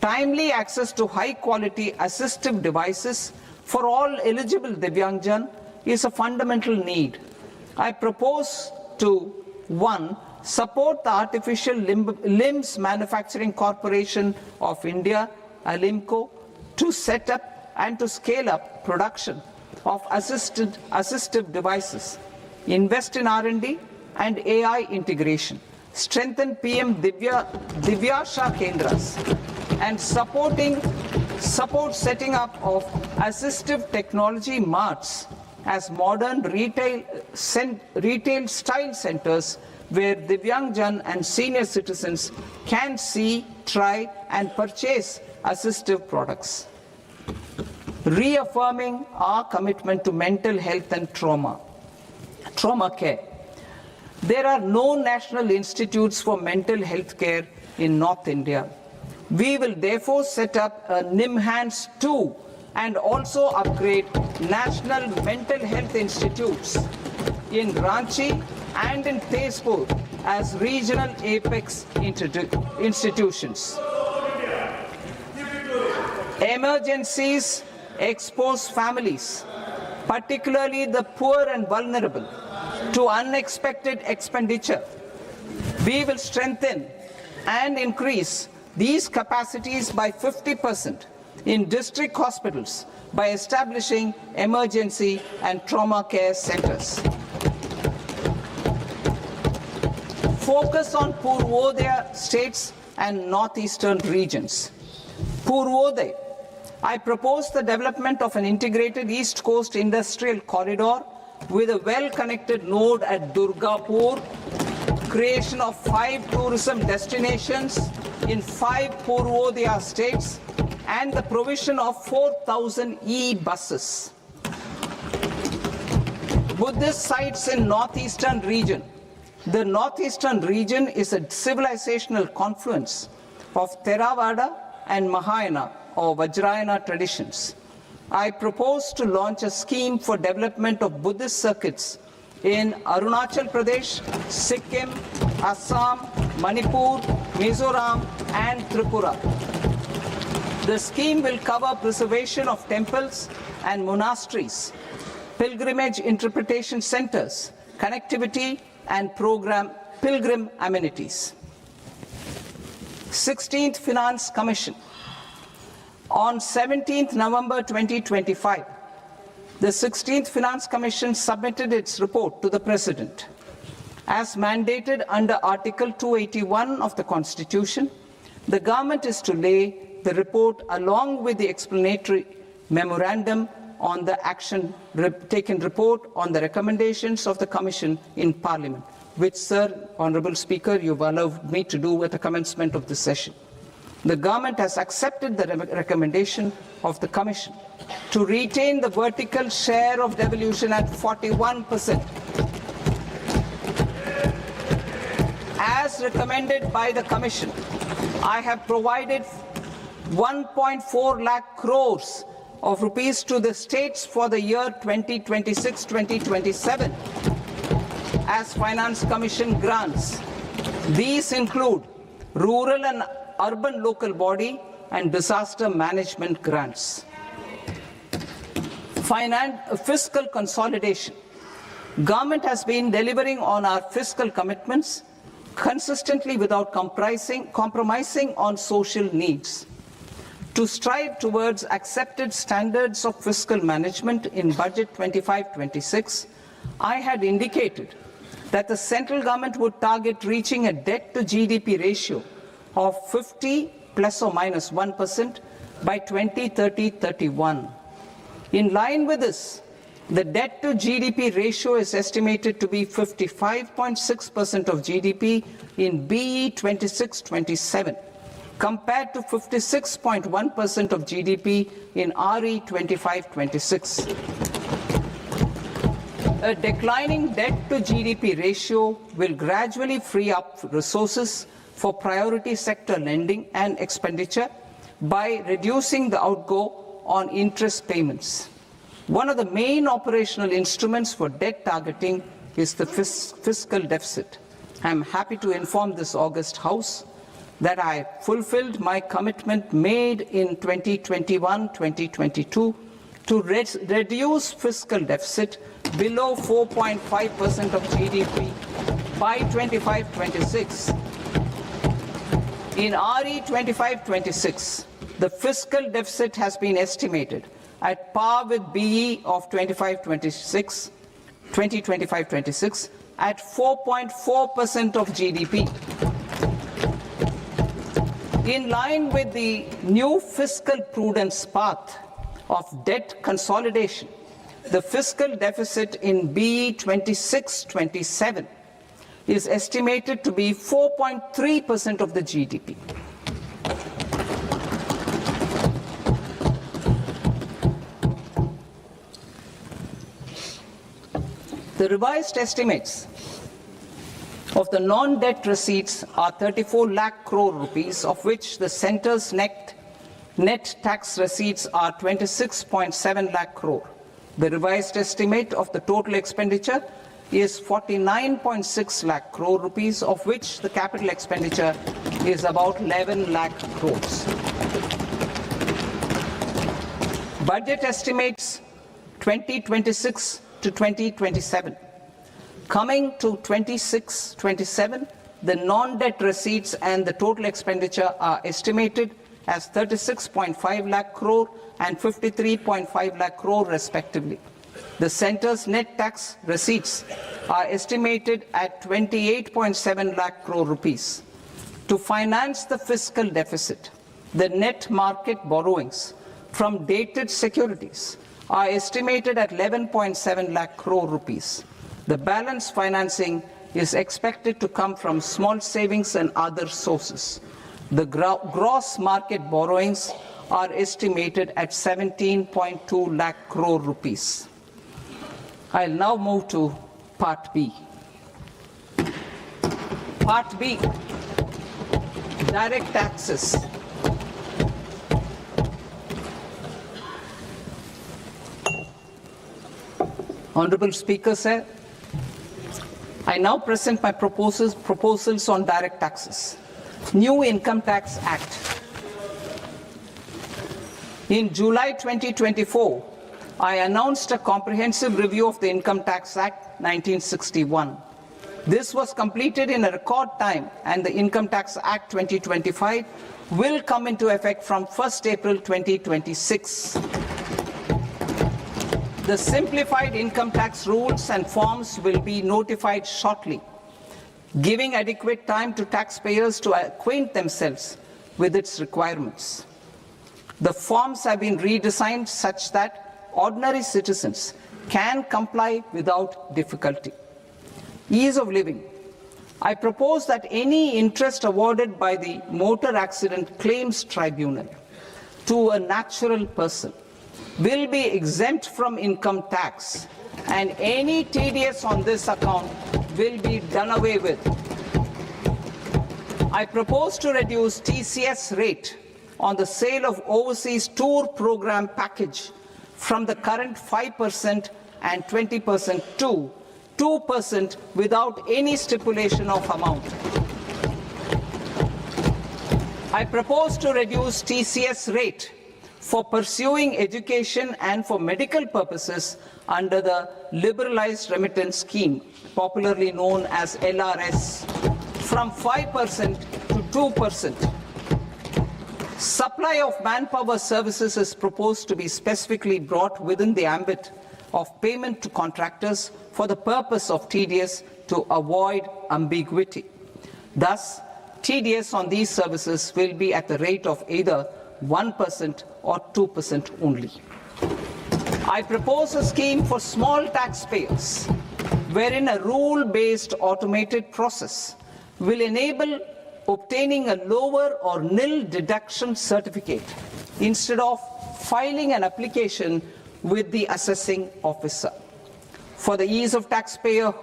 Timely access to high-quality assistive devices for all eligible Divyangjan is a fundamental need. I propose to 1. Support the Artificial Limbs Manufacturing Corporation of India, Alimco, to set up and to scale up production of assistive devices, invest in R&D and AI integration, strengthen PM Divyasha Kendras, and support setting up of assistive technology marts as modern retail style centers where Divyangjan and senior citizens can see, try and purchase assistive products. Reaffirming our commitment to mental health and trauma care. There are no national institutes for mental health care in North India. We will therefore set up a NIMHANS 2 and also upgrade national mental health institutes in Ranchi and in Tezpur as regional apex institutions. Emergencies expose families, particularly the poor and vulnerable, to unexpected expenditure. We will strengthen and increase these capacities by 50% in district hospitals by establishing emergency and trauma care centers. Focus on Purvodaya states and northeastern regions. Purvodaya. I propose the development of an integrated East Coast industrial corridor with a well-connected node at Durgapur, creation of 5 tourism destinations in 5 Purvodaya states, and the provision of 4,000 e-buses. Buddhist sites in northeastern region. The northeastern region is a civilizational confluence of Theravada and Mahayana or Vajrayana traditions. I propose to launch a scheme for development of Buddhist circuits in Arunachal Pradesh, Sikkim, Assam, Manipur, Mizoram, and Tripura. The scheme will cover preservation of temples and monasteries, pilgrimage interpretation centers, connectivity, and pilgrim amenities. 16th Finance Commission. On 17th November 2025, the 16th Finance Commission submitted its report to the President. As mandated under Article 281 of the Constitution, the government is to lay the report along with the explanatory memorandum on the action taken report on the recommendations of the Commission in Parliament, which, Sir, Honourable Speaker, you've allowed me to do at the commencement of this session. The government has accepted the recommendation of the Commission to retain the vertical share of devolution at 41%. As recommended by the Commission, I have provided 1.4 lakh crores of rupees to the states for the year 2026-2027 as Finance Commission grants. These include rural and urban local body and disaster management grants. Fiscal consolidation. Government has been delivering on our fiscal commitments consistently without compromising on social needs. To strive towards accepted standards of fiscal management in Budget 25-26, I had indicated that the central government would target reaching a debt to GDP ratio of 50 plus or minus 1% by 2030-31. In line with this, the debt to GDP ratio is estimated to be 55.6% of GDP in BE 26-27, compared to 56.1% of GDP in RE 25-26. A declining debt to GDP ratio will gradually free up resources for priority sector lending and expenditure by reducing the outgo on interest payments. One of the main operational instruments for debt targeting is the fiscal deficit. I am happy to inform this august House that I fulfilled my commitment made in 2021-2022 to reduce fiscal deficit below 4.5% of GDP by 25-26. In RE 25-26, the fiscal deficit has been estimated at par with BE of 2025-26 at 4.4% of GDP. In line with the new fiscal prudence path of debt consolidation, the fiscal deficit in BE 26-27 is estimated to be 4.3% of the GDP. The revised estimates of the non-debt receipts are 34 lakh crore rupees, of which the centre's net tax receipts are 26.7 lakh crore. The revised estimate of the total expenditure is 49.6 lakh crore rupees, of which the capital expenditure is about 11 lakh crores. Budget estimates 2026 to 2027. Coming to 26-27, the non-debt receipts and the total expenditure are estimated as 36.5 lakh crore and 53.5 lakh crore respectively. The centre's net tax receipts are estimated at 28.7 lakh crore rupees. To finance the fiscal deficit, the net market borrowings from dated securities are estimated at 11.7 lakh crore rupees. The balance financing is expected to come from small savings and other sources. The gross market borrowings are estimated at 17.2 lakh crore rupees. I'll now move to Part B. Part B, direct taxes. Honorable Speaker, sir, I now present my proposals on direct taxes. New Income Tax Act. In July 2024, I announced a comprehensive review of the Income Tax Act 1961. This was completed in a record time, and the Income Tax Act 2025 will come into effect from 1st April 2026. The simplified income tax rules and forms will be notified shortly, giving adequate time to taxpayers to acquaint themselves with its requirements. The forms have been redesigned such that ordinary citizens can comply without difficulty. Ease of living. I propose that any interest awarded by the Motor Accident Claims Tribunal to a natural person will be exempt from income tax, and any TDS on this account will be done away with. I propose to reduce TCS rate on the sale of overseas tour program package from the current 5% and 20% to 2% without any stipulation of amount. I propose to reduce TCS rate for pursuing education and for medical purposes under the Liberalized Remittance Scheme, popularly known as LRS, from 5% to 2%. Supply of manpower services is proposed to be specifically brought within the ambit of payment to contractors for the purpose of TDS to avoid ambiguity. Thus, TDS on these services will be at the rate of either 1% or 2% only. I propose a scheme for small taxpayers, wherein a rule-based automated process will enable obtaining a lower or nil deduction certificate instead of filing an application with the assessing officer. For the ease of taxpayer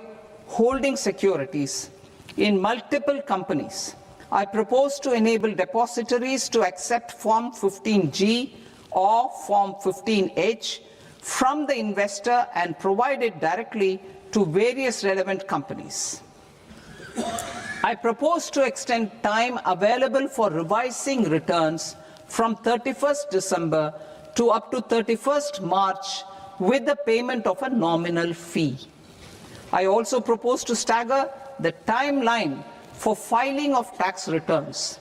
holding securities in multiple companies, I propose to enable depositories to accept Form 15G or Form 15H from the investor and provide it directly to various relevant companies. I propose to extend time available for revising returns from 31st December to up to 31st March with the payment of a nominal fee. I also propose to stagger the timeline for filing of tax returns.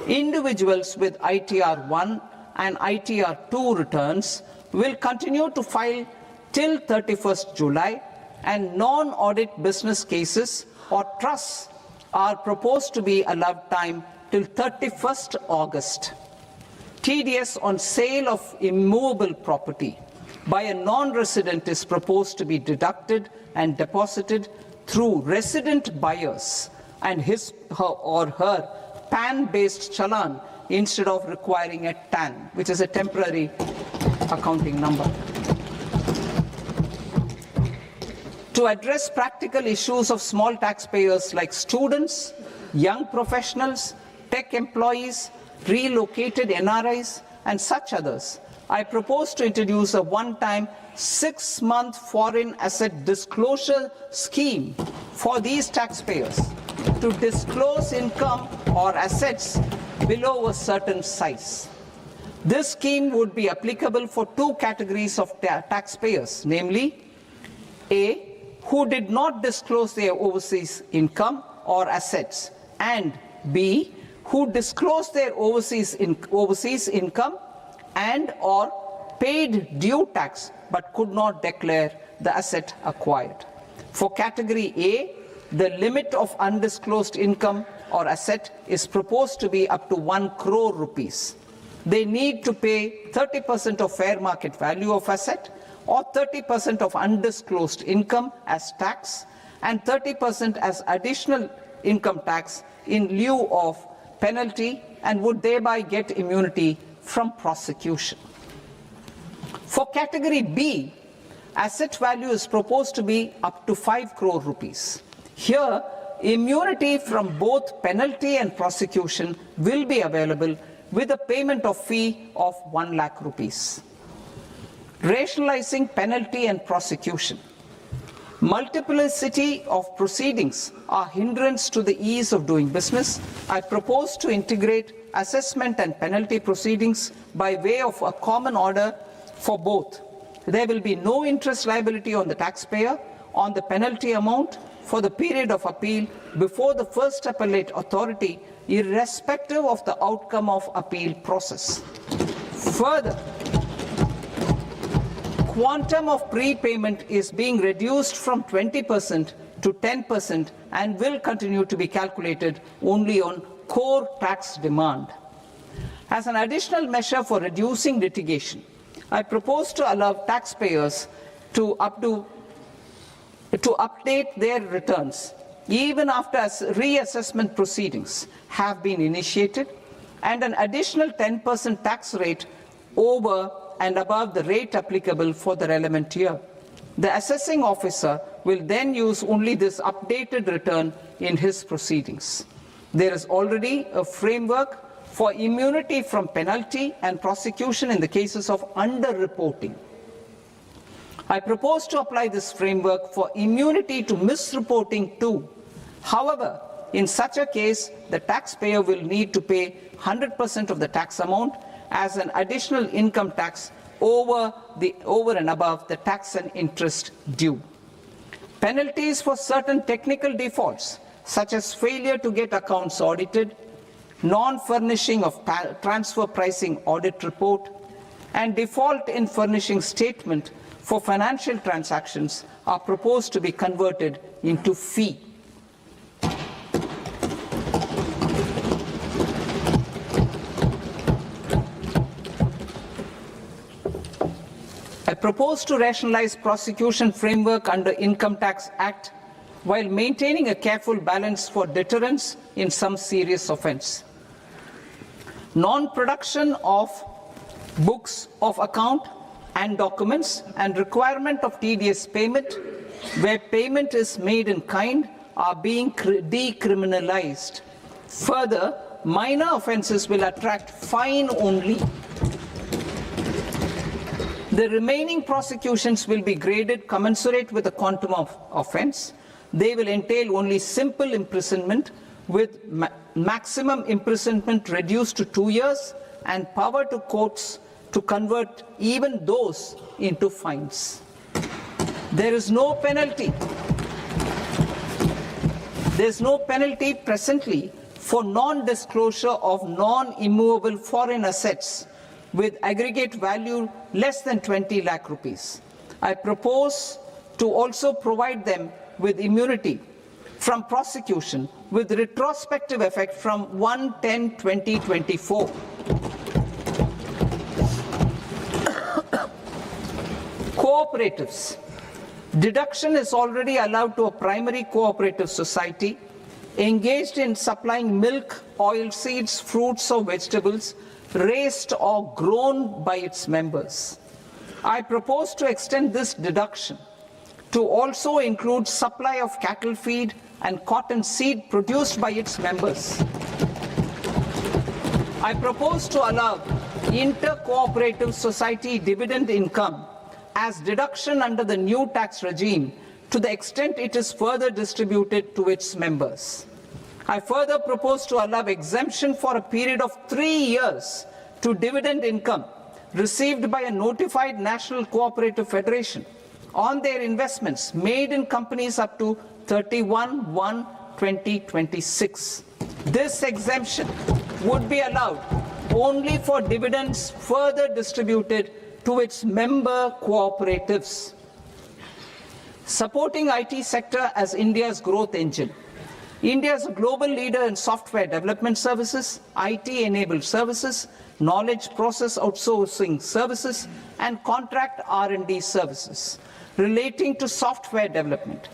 Individuals with ITR 1 and ITR 2 returns will continue to file till 31st July, and non-audit business cases or trusts are proposed to be allowed time till 31st August. TDS on sale of immovable property by a non-resident is proposed to be deducted and deposited through resident buyers and his or her PAN-based challan instead of requiring a TAN, which is a temporary accounting number. To address practical issues of small taxpayers like students, young professionals, tech employees, relocated NRIs, and such others, I propose to introduce a one-time 6-month foreign asset disclosure scheme for these taxpayers to disclose income or assets below a certain size. This scheme would be applicable for two categories of taxpayers, namely A, who did not disclose their overseas income or assets, and B, who disclosed their overseas income and or paid due tax but could not declare the asset acquired. For category A, the limit of undisclosed income or asset is proposed to be up to 1 crore rupees. They need to pay 30% of fair market value of asset or 30% of undisclosed income as tax and 30% as additional income tax in lieu of penalty, and would thereby get immunity from prosecution. For category B, asset value is proposed to be up to 5 crore rupees. Here, immunity from both penalty and prosecution will be available with a payment of fee of 1 lakh rupees. Rationalizing penalty and prosecution. Multiplicity of proceedings are hindrance to the ease of doing business. I propose to integrate assessment and penalty proceedings by way of a common order for both. There will be no interest liability on the taxpayer on the penalty amount for the period of appeal before the first appellate authority, irrespective of the outcome of appeal process. Further, quantum of prepayment is being reduced from 20% to 10% and will continue to be calculated only on core tax demand. As an additional measure for reducing litigation, I propose to allow taxpayers to update their returns even after reassessment proceedings have been initiated, and an additional 10% tax rate over and above the rate applicable for the relevant year. The assessing officer will then use only this updated return in his proceedings. There is already a framework for immunity from penalty and prosecution in the cases of underreporting. I propose to apply this framework for immunity to misreporting too. However, in such a case, the taxpayer will need to pay 100% of the tax amount as an additional income tax over and above the tax and interest due. Penalties for certain technical defaults, such as failure to get accounts audited, non-furnishing of transfer pricing audit report, and default in furnishing statement for financial transactions are proposed to be converted into fee. I propose to rationalize prosecution framework under Income Tax Act while maintaining a careful balance for deterrence in some serious offence. Non-production of books of account and documents and requirement of TDS payment where payment is made in kind are being decriminalized. Further, minor offences will attract fine only. The remaining prosecutions will be graded commensurate with the quantum of offence. They will entail only simple imprisonment with maximum imprisonment reduced to 2 years and power to courts to convert even those into fines. There is no penalty. There is no penalty presently for non-disclosure of non-immovable foreign assets with aggregate value less than 20 lakh rupees. I propose to also provide them with immunity from prosecution with retrospective effect from 1/10/2024. Cooperatives. Deduction is already allowed to a primary cooperative society engaged in supplying milk, oilseeds, fruits or vegetables raised or grown by its members. I propose to extend this deduction to also include supply of cattle feed and cotton seed produced by its members. I propose to allow inter-cooperative society dividend income as deduction under the new tax regime to the extent it is further distributed to its members. I further propose to allow exemption for a period of 3 years to dividend income received by a notified national cooperative federation on their investments made in companies up to 31/1/2026. This exemption would be allowed only for dividends further distributed to its member cooperatives. Supporting IT sector as India's growth engine. India is a global leader in software development services, IT-enabled services, knowledge process outsourcing services, and contract R&D services relating to software development.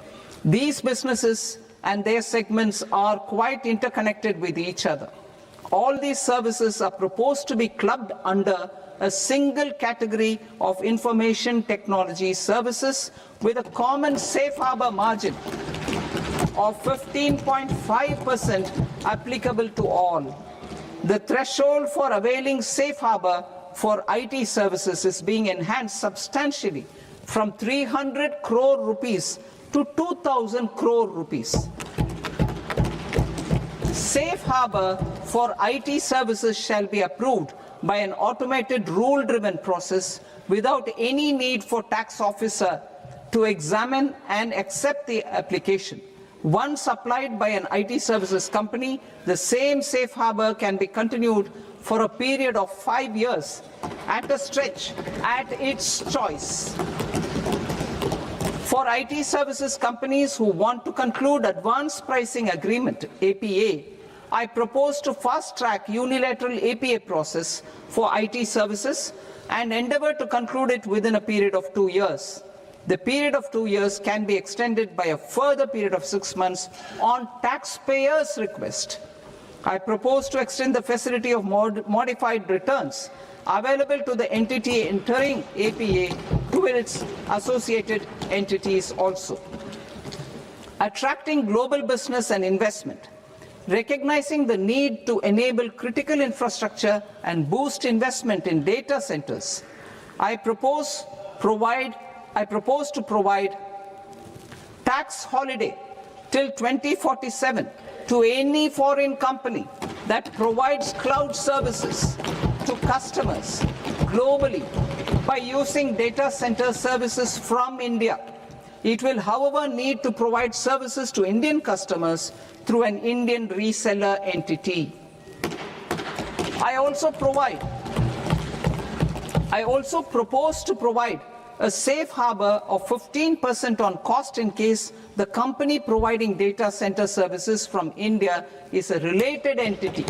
These businesses and their segments are quite interconnected with each other. All these services are proposed to be clubbed under a single category of information technology services with a common safe harbor margin of 15.5% applicable to all. The threshold for availing safe harbor for IT services is being enhanced substantially from 300 crore rupees to 2,000 crore rupees. Safe harbor for IT services shall be approved by an automated rule-driven process without any need for tax officer to examine and accept the application. Once applied by an IT services company, the same safe harbor can be continued for a period of 5 years at a stretch at its choice. For IT services companies who want to conclude advanced pricing agreement, APA, I propose to fast-track unilateral APA process for IT services and endeavor to conclude it within a period of 2 years. The period of 2 years can be extended by a further period of 6 months on taxpayers' request. I propose to extend the facility of modified returns available to the entity entering APA to its associated entities also. Attracting global business and investment. recognizing the need to enable critical infrastructure and boost investment in data centers, I propose to provide tax holiday till 2047 to any foreign company that provides cloud services to customers globally by using data center services from India. It will, however, need to provide services to Indian customers through an Indian reseller entity. I also propose to provide a safe harbor of 15% on cost in case the company providing data center services from India is a related entity.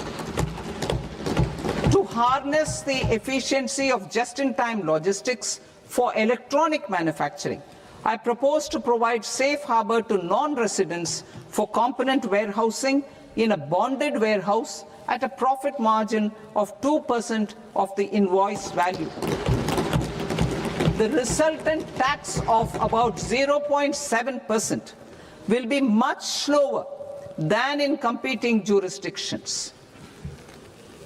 To harness the efficiency of just-in-time logistics for electronic manufacturing, I propose to provide safe harbor to non-residents for component warehousing in a bonded warehouse at a profit margin of 2% of the invoice value. The resultant tax of about 0.7% will be much lower than in competing jurisdictions.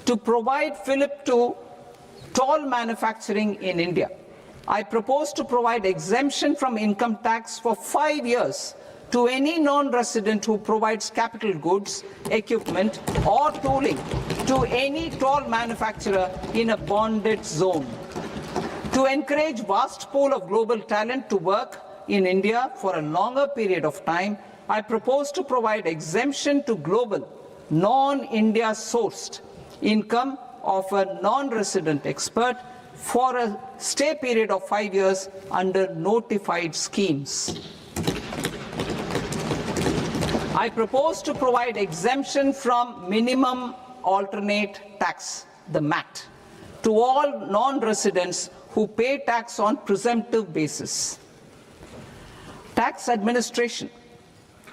To provide fillip to toll manufacturing in India, I propose to provide exemption from income tax for 5 years to any non-resident who provides capital goods, equipment, or tooling to any toll manufacturer in a bonded zone. To encourage vast pool of global talent to work in India for a longer period of time, I propose to provide exemption to global, non-India sourced income of a non-resident expert for a stay period of 5 years under notified schemes. I propose to provide exemption from minimum alternate tax, the MAT, to all non-residents who pay tax on presumptive basis. Tax administration.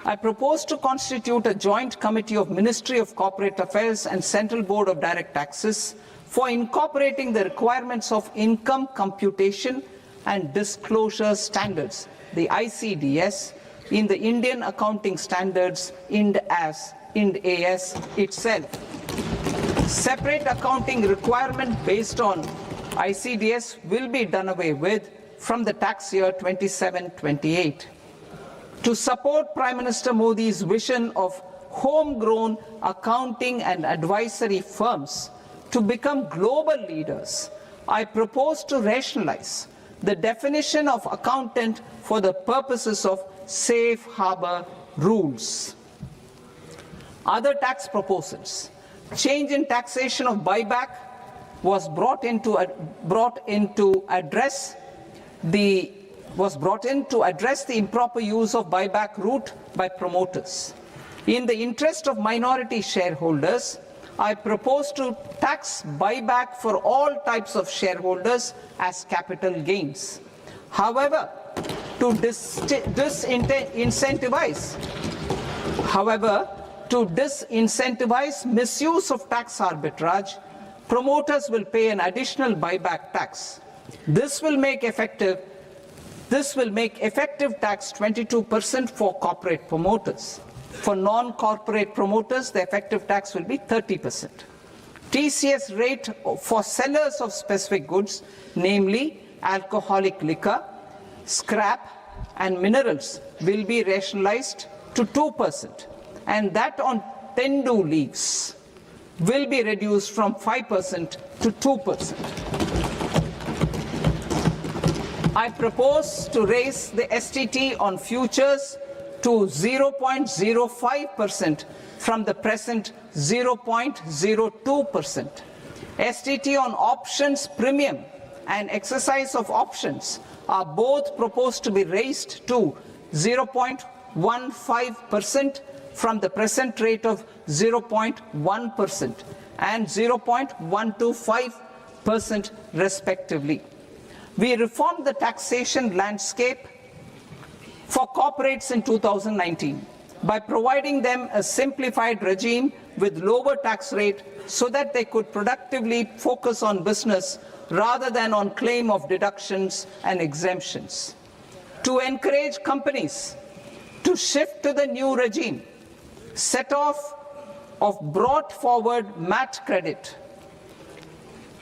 I propose to constitute a joint committee of Ministry of Corporate Affairs and Central Board of Direct Taxes for incorporating the requirements of income computation and disclosure standards, the ICDS, in the Indian Accounting Standards, IND AS itself. Separate accounting requirement based on ICDS will be done away with from the tax year 27-28. To support Prime Minister Modi's vision of homegrown accounting and advisory firms to become global leaders, I propose to rationalize the definition of accountant for the purposes of safe harbor rules. Other tax proposals. Change in taxation of buyback was brought in to address the improper use of buyback route by promoters. In the interest of minority shareholders, I propose to tax buyback for all types of shareholders as capital gains. However, to disincentivize misuse of tax arbitrage, promoters will pay an additional buyback tax. This will make effective tax 22% for corporate promoters. For non-corporate promoters, the effective tax will be 30%. TCS rate for sellers of specific goods, namely alcoholic liquor, scrap, and minerals, will be rationalized to 2%, and that on tendu leaves will be reduced from 5% to 2%. I propose to raise the STT on futures to 0.05% from the present 0.02%. STT on options premium and exercise of options are both proposed to be raised to 0.15% from the present rate of 0.1% and 0.125% respectively. We reformed the taxation landscape for corporates in 2019 by providing them a simplified regime with lower tax rate so that they could productively focus on business rather than on claim of deductions and exemptions. To encourage companies to shift to the new regime, set off of brought forward MAT credit,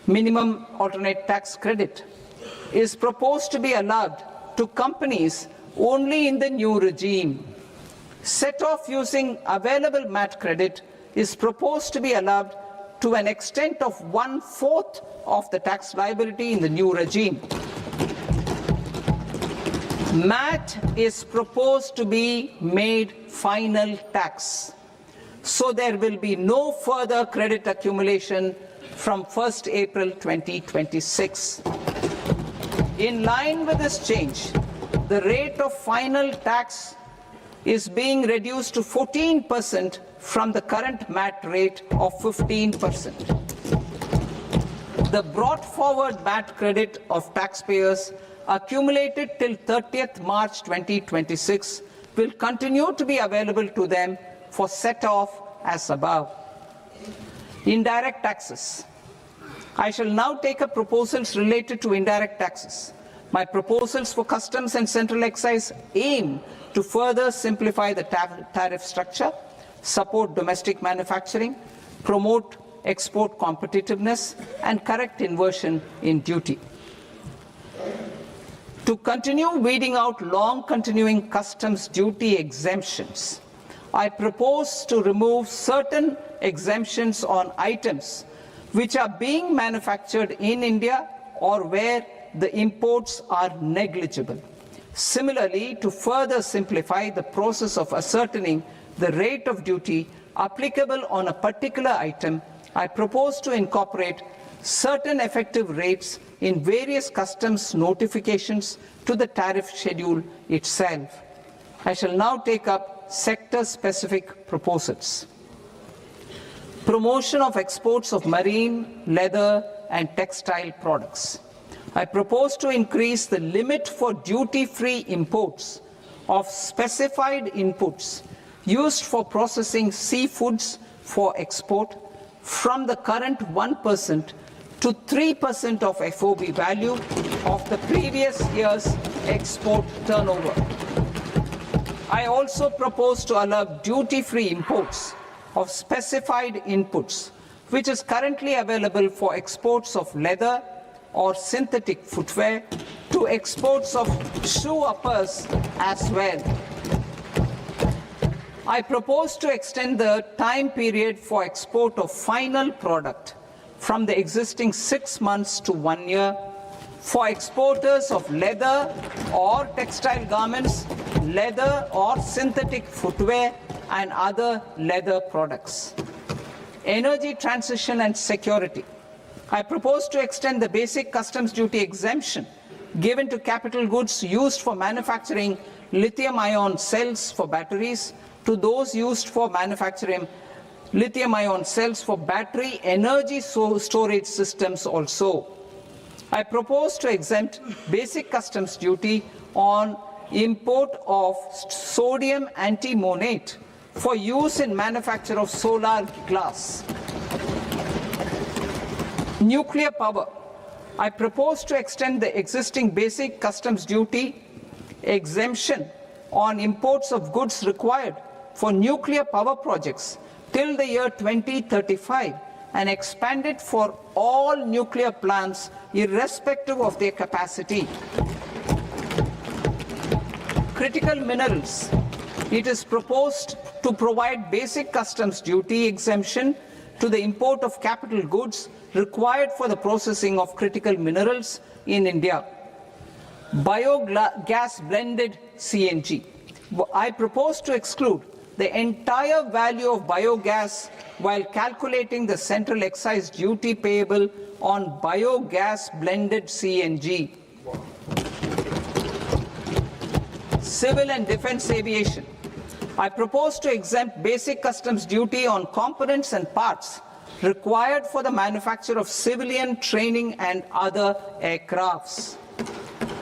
minimum alternate tax credit, is proposed to be allowed to companies only in the new regime. Set off using available MAT credit is proposed to be allowed to an extent of 1/4 of the tax liability in the new regime. MAT is proposed to be made final tax, so there will be no further credit accumulation from 1st April 2026. In line with this change, the rate of final tax is being reduced to 14% from the current MAT rate of 15%. The brought forward MAT credit of taxpayers accumulated till 30th March 2026 will continue to be available to them for set-off as above. Indirect taxes. I shall now take up proposals related to indirect taxes. My proposals for customs and central excise aim to further simplify the tariff structure, support domestic manufacturing, promote export competitiveness, and correct inversion in duty. To continue weeding out long-continuing customs duty exemptions, I propose to remove certain exemptions on items which are being manufactured in India or where the imports are negligible. Similarly, to further simplify the process of ascertaining the rate of duty applicable on a particular item, I propose to incorporate certain effective rates in various customs notifications to the tariff schedule itself. I shall now take up sector-specific proposals. Promotion of exports of marine, leather, and textile products. I propose to increase the limit for duty-free imports of specified inputs used for processing seafoods for export from the current 1% to 3% of FOB value of the previous year's export turnover. I also propose to allow duty-free imports of specified inputs, which is currently available for exports of leather or synthetic footwear, to exports of shoe uppers as well. I propose to extend the time period for export of final product from the existing 6 months to 1 year for exporters of leather or textile garments, leather or synthetic footwear, and other leather products. Energy transition and security. I propose to extend the basic customs duty exemption given to capital goods used for manufacturing lithium-ion cells for batteries to those used for manufacturing lithium-ion cells for battery energy storage systems also. I propose to exempt basic customs duty on import of sodium antimonate for use in manufacture of solar glass. Nuclear power. I propose to extend the existing basic customs duty exemption on imports of goods required for nuclear power projects till the year 2035 and expand it for all nuclear plants irrespective of their capacity. Critical minerals. It is proposed to provide basic customs duty exemption to the import of capital goods required for the processing of critical minerals in India. Biogas blended CNG. I propose to exclude the entire value of biogas while calculating the central excise duty payable on biogas blended CNG. Civil and defense aviation. I propose to exempt basic customs duty on components and parts required for the manufacture of civilian training and other aircrafts.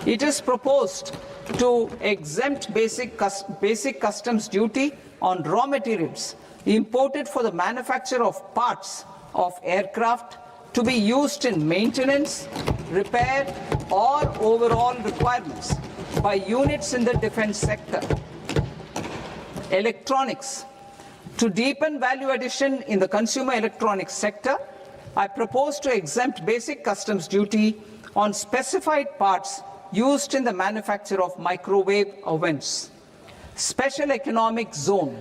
It is proposed to exempt basic customs duty on raw materials imported for the manufacture of parts of aircraft to be used in maintenance, repair, or overall requirements by units in the defense sector. Electronics. To deepen value addition in the consumer electronics sector, I propose to exempt basic customs duty on specified parts used in the manufacture of microwave ovens. Special economic zone.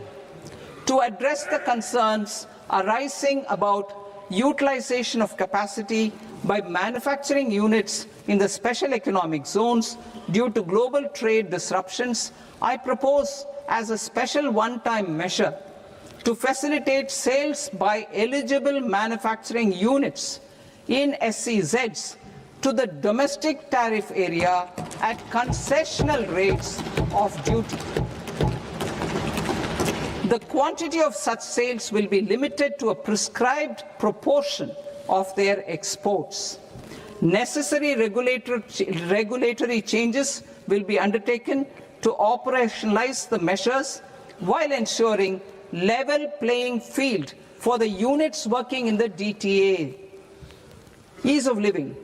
To address the concerns arising about utilization of capacity by manufacturing units in the special economic zones due to global trade disruptions, I propose as a special one-time measure to facilitate sales by eligible manufacturing units in SEZs to the domestic tariff area at concessional rates of duty. The quantity of such sales will be limited to a prescribed proportion of their exports. Necessary regulatory changes will be undertaken to operationalize the measures while ensuring level playing field for the units working in the DTA. Ease of living.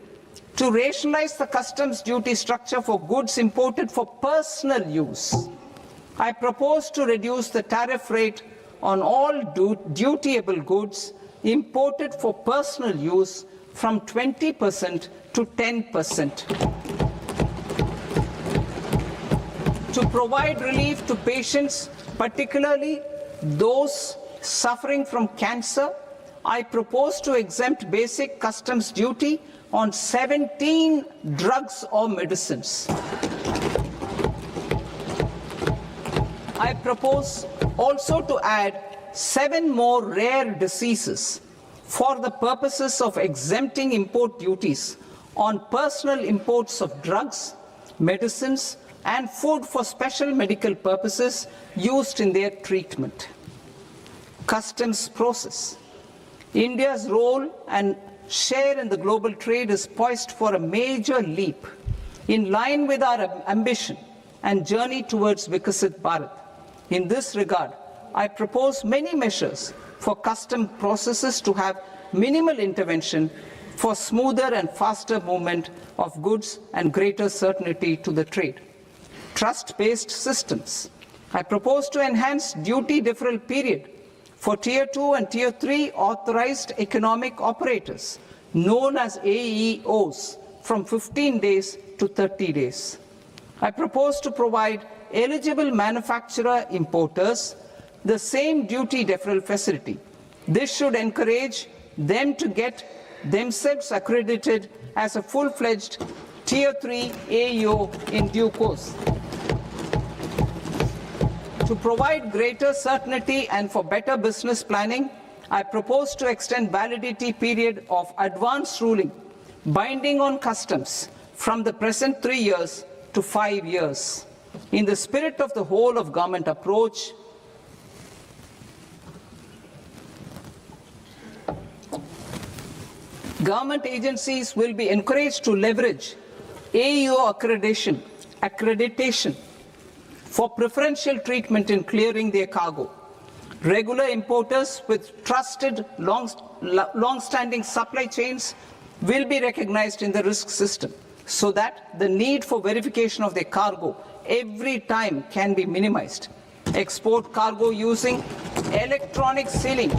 To rationalize the customs duty structure for goods imported for personal use, I propose to reduce the tariff rate on all dutiable goods imported for personal use from 20% to 10%. To provide relief to patients, particularly those suffering from cancer, I propose to exempt basic customs duty on 17 drugs or medicines. I propose also to add 7 more rare diseases for the purposes of exempting import duties on personal imports of drugs, medicines, and food for special medical purposes used in their treatment. Customs process. India's role and share in the global trade is poised for a major leap in line with our ambition and journey towards Viksit Bharat. In this regard, I propose many measures for custom processes to have minimal intervention for smoother and faster movement of goods and greater certainty to the trade. Trust-based systems. I propose to enhance duty deferral period for Tier 2 and Tier 3 authorized economic operators, known as AEOs, from 15 days to 30 days. I propose to provide eligible manufacturer importers the same duty deferral facility. This should encourage them to get themselves accredited as a full-fledged Tier 3 AEO in due course. To provide greater certainty and for better business planning, I propose to extend validity period of advance ruling binding on customs from the present 3 years to 5 years. In the spirit of the whole of government approach, government agencies will be encouraged to leverage AEO accreditation for preferential treatment in clearing their cargo. Regular importers with trusted long-standing supply chains will be recognized in the risk system so that the need for verification of their cargo every time can be minimized. Export cargo using electronic sealing.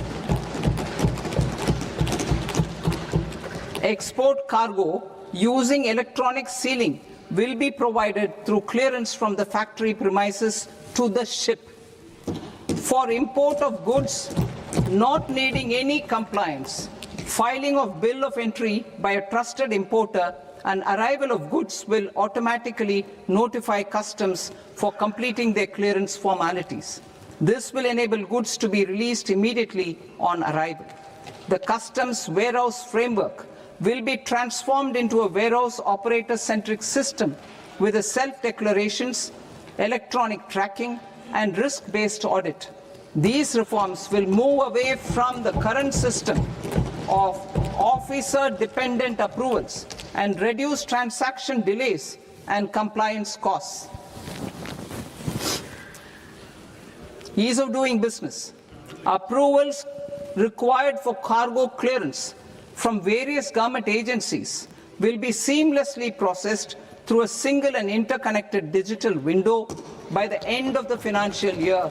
Export cargo using electronic sealing will be provided through clearance from the factory premises to the ship. For import of goods not needing any compliance, filing of bill of entry by a trusted importer and arrival of goods will automatically notify customs for completing their clearance formalities. This will enable goods to be released immediately on arrival. The customs warehouse framework will be transformed into a warehouse operator-centric system with a self-declarations, electronic tracking, and risk-based audit. These reforms will move away from the current system of officer-dependent approvals and reduce transaction delays and compliance costs. Ease of doing business. Approvals required for cargo clearance from various government agencies will be seamlessly processed through a single and interconnected digital window by the end of the financial year.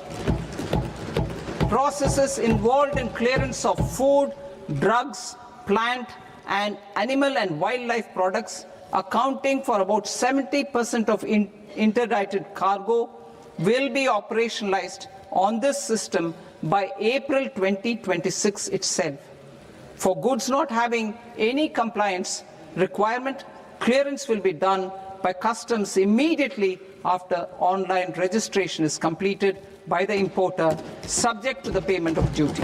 processes involved in clearance of food, drugs, plant and animal and wildlife products, accounting for about 70% of interdicted cargo, will be operationalized on this system by April 2026 itself. For goods not having any compliance requirement, clearance will be done by customs immediately after online registration is completed by the importer, subject to the payment of duty.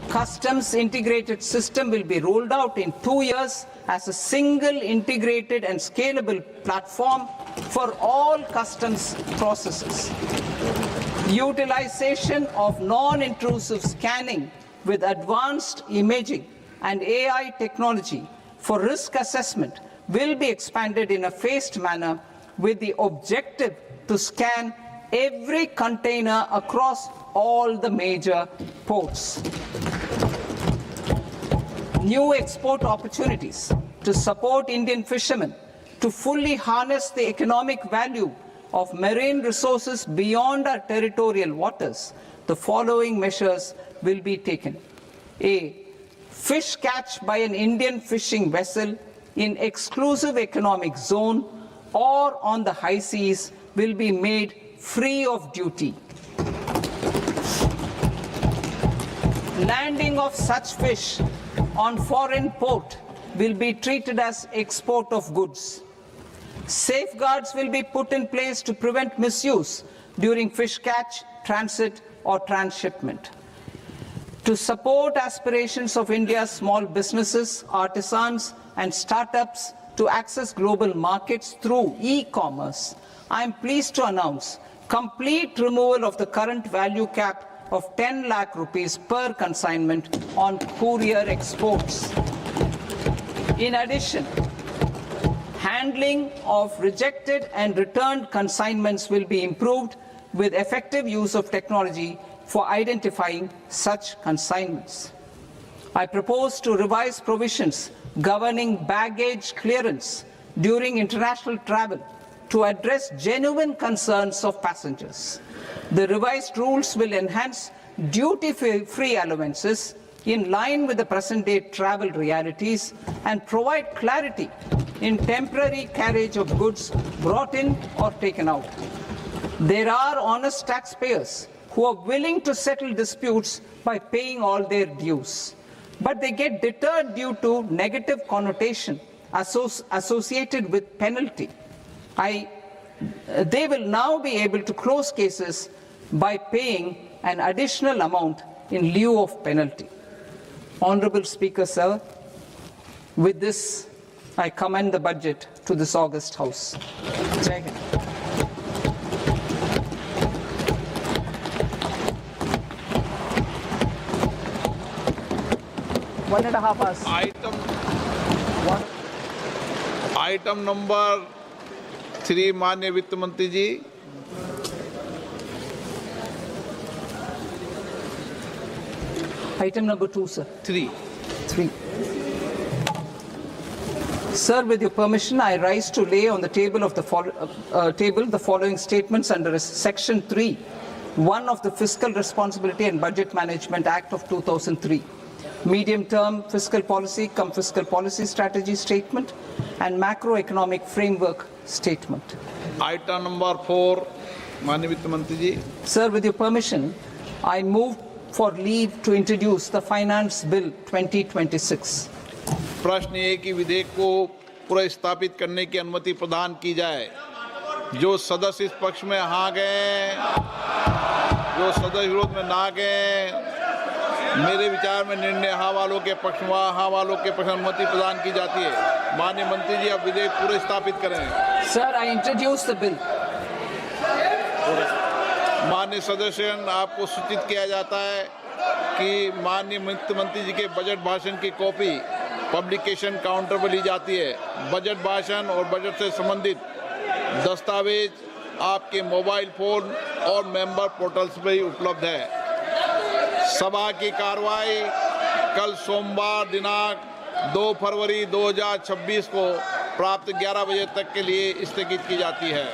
Customs integrated system will be rolled out in 2 years as a single integrated and scalable platform for all customs processes. Utilization of non-intrusive scanning with advanced imaging and AI technology for risk assessment will be expanded in a phased manner with the objective to scan every container across all the major ports. New export opportunities to support Indian fishermen to fully harness the economic value of marine resources beyond our territorial waters. The following measures will be taken. A. Fish catch by an Indian fishing vessel in exclusive economic zone or on the high seas will be made free of duty. Landing of such fish on foreign port will be treated as export of goods. Safeguards will be put in place to prevent misuse during fish catch, transit or transshipment. To support aspirations of India's small businesses, artisans and startups to access global markets through e-commerce, I am pleased to announce complete removal of the current value cap of 10 lakh rupees per consignment on courier exports. In addition, handling of rejected and returned consignments will be improved with effective use of technology for identifying such consignments. I propose to revise provisions governing baggage clearance during international travel to address genuine concerns of passengers. The revised rules will enhance duty-free allowances in line with the present-day travel realities and provide clarity in temporary carriage of goods brought in or taken out. There are honest taxpayers who are willing to settle disputes by paying all their dues, but they get deterred due to negative connotation associated with penalty. They will now be able to close cases by paying an additional amount in lieu of penalty. Honorable Speaker, sir, with this, I commend the budget to this august House. Jai Hind. One and a half hours. Item number 3 माननीय वित्त मंत्री जी। Item number 2, sir. 3. Sir, with your permission, I rise to lay on the table of the following statements under Section 3, 1 of the Fiscal Responsibility and Budget Management Act of 2003. Medium-term fiscal policy cum fiscal policy strategy statement and macroeconomic framework statement. Item number 4 माननीय वित्त मंत्री जी। Sir, with your permission, I move for leave to introduce the Finance Bill 2026. प्रश्न ये कि विधेयक को पुनर्स्थापित करने की अनुमति प्रदान की जाए। जो सदस्य इस पक्ष में हाँ गए, जो सदस्य विरोध में ना गए, मेरे विचार में निर्णय हाँ वालों के पक्ष में हाँ वालों के पक्ष में अनुमति प्रदान की जाती है। माननीय मंत्री जी, अब विधेयक पूरे स्थापित करें। Sir, I introduce the bill. माननीय सदस्यगण, आपको सूचित किया जाता है कि माननीय वित्त मंत्री जी के बजट भाषण की कॉपी पब्लिकेशन काउंटर पर ली जाती है। बजट भाषण और बजट से संबंधित दस्तावेज आपके मोबाइल फोन और मेंबर पोर्टल्स पर ही उपलब्ध है। सभा की कार्रवाई कल सोमवार दिनांक 2 फरवरी 2026 को प्राप्त 11 बजे तक के लिए स्थगित की जाती है।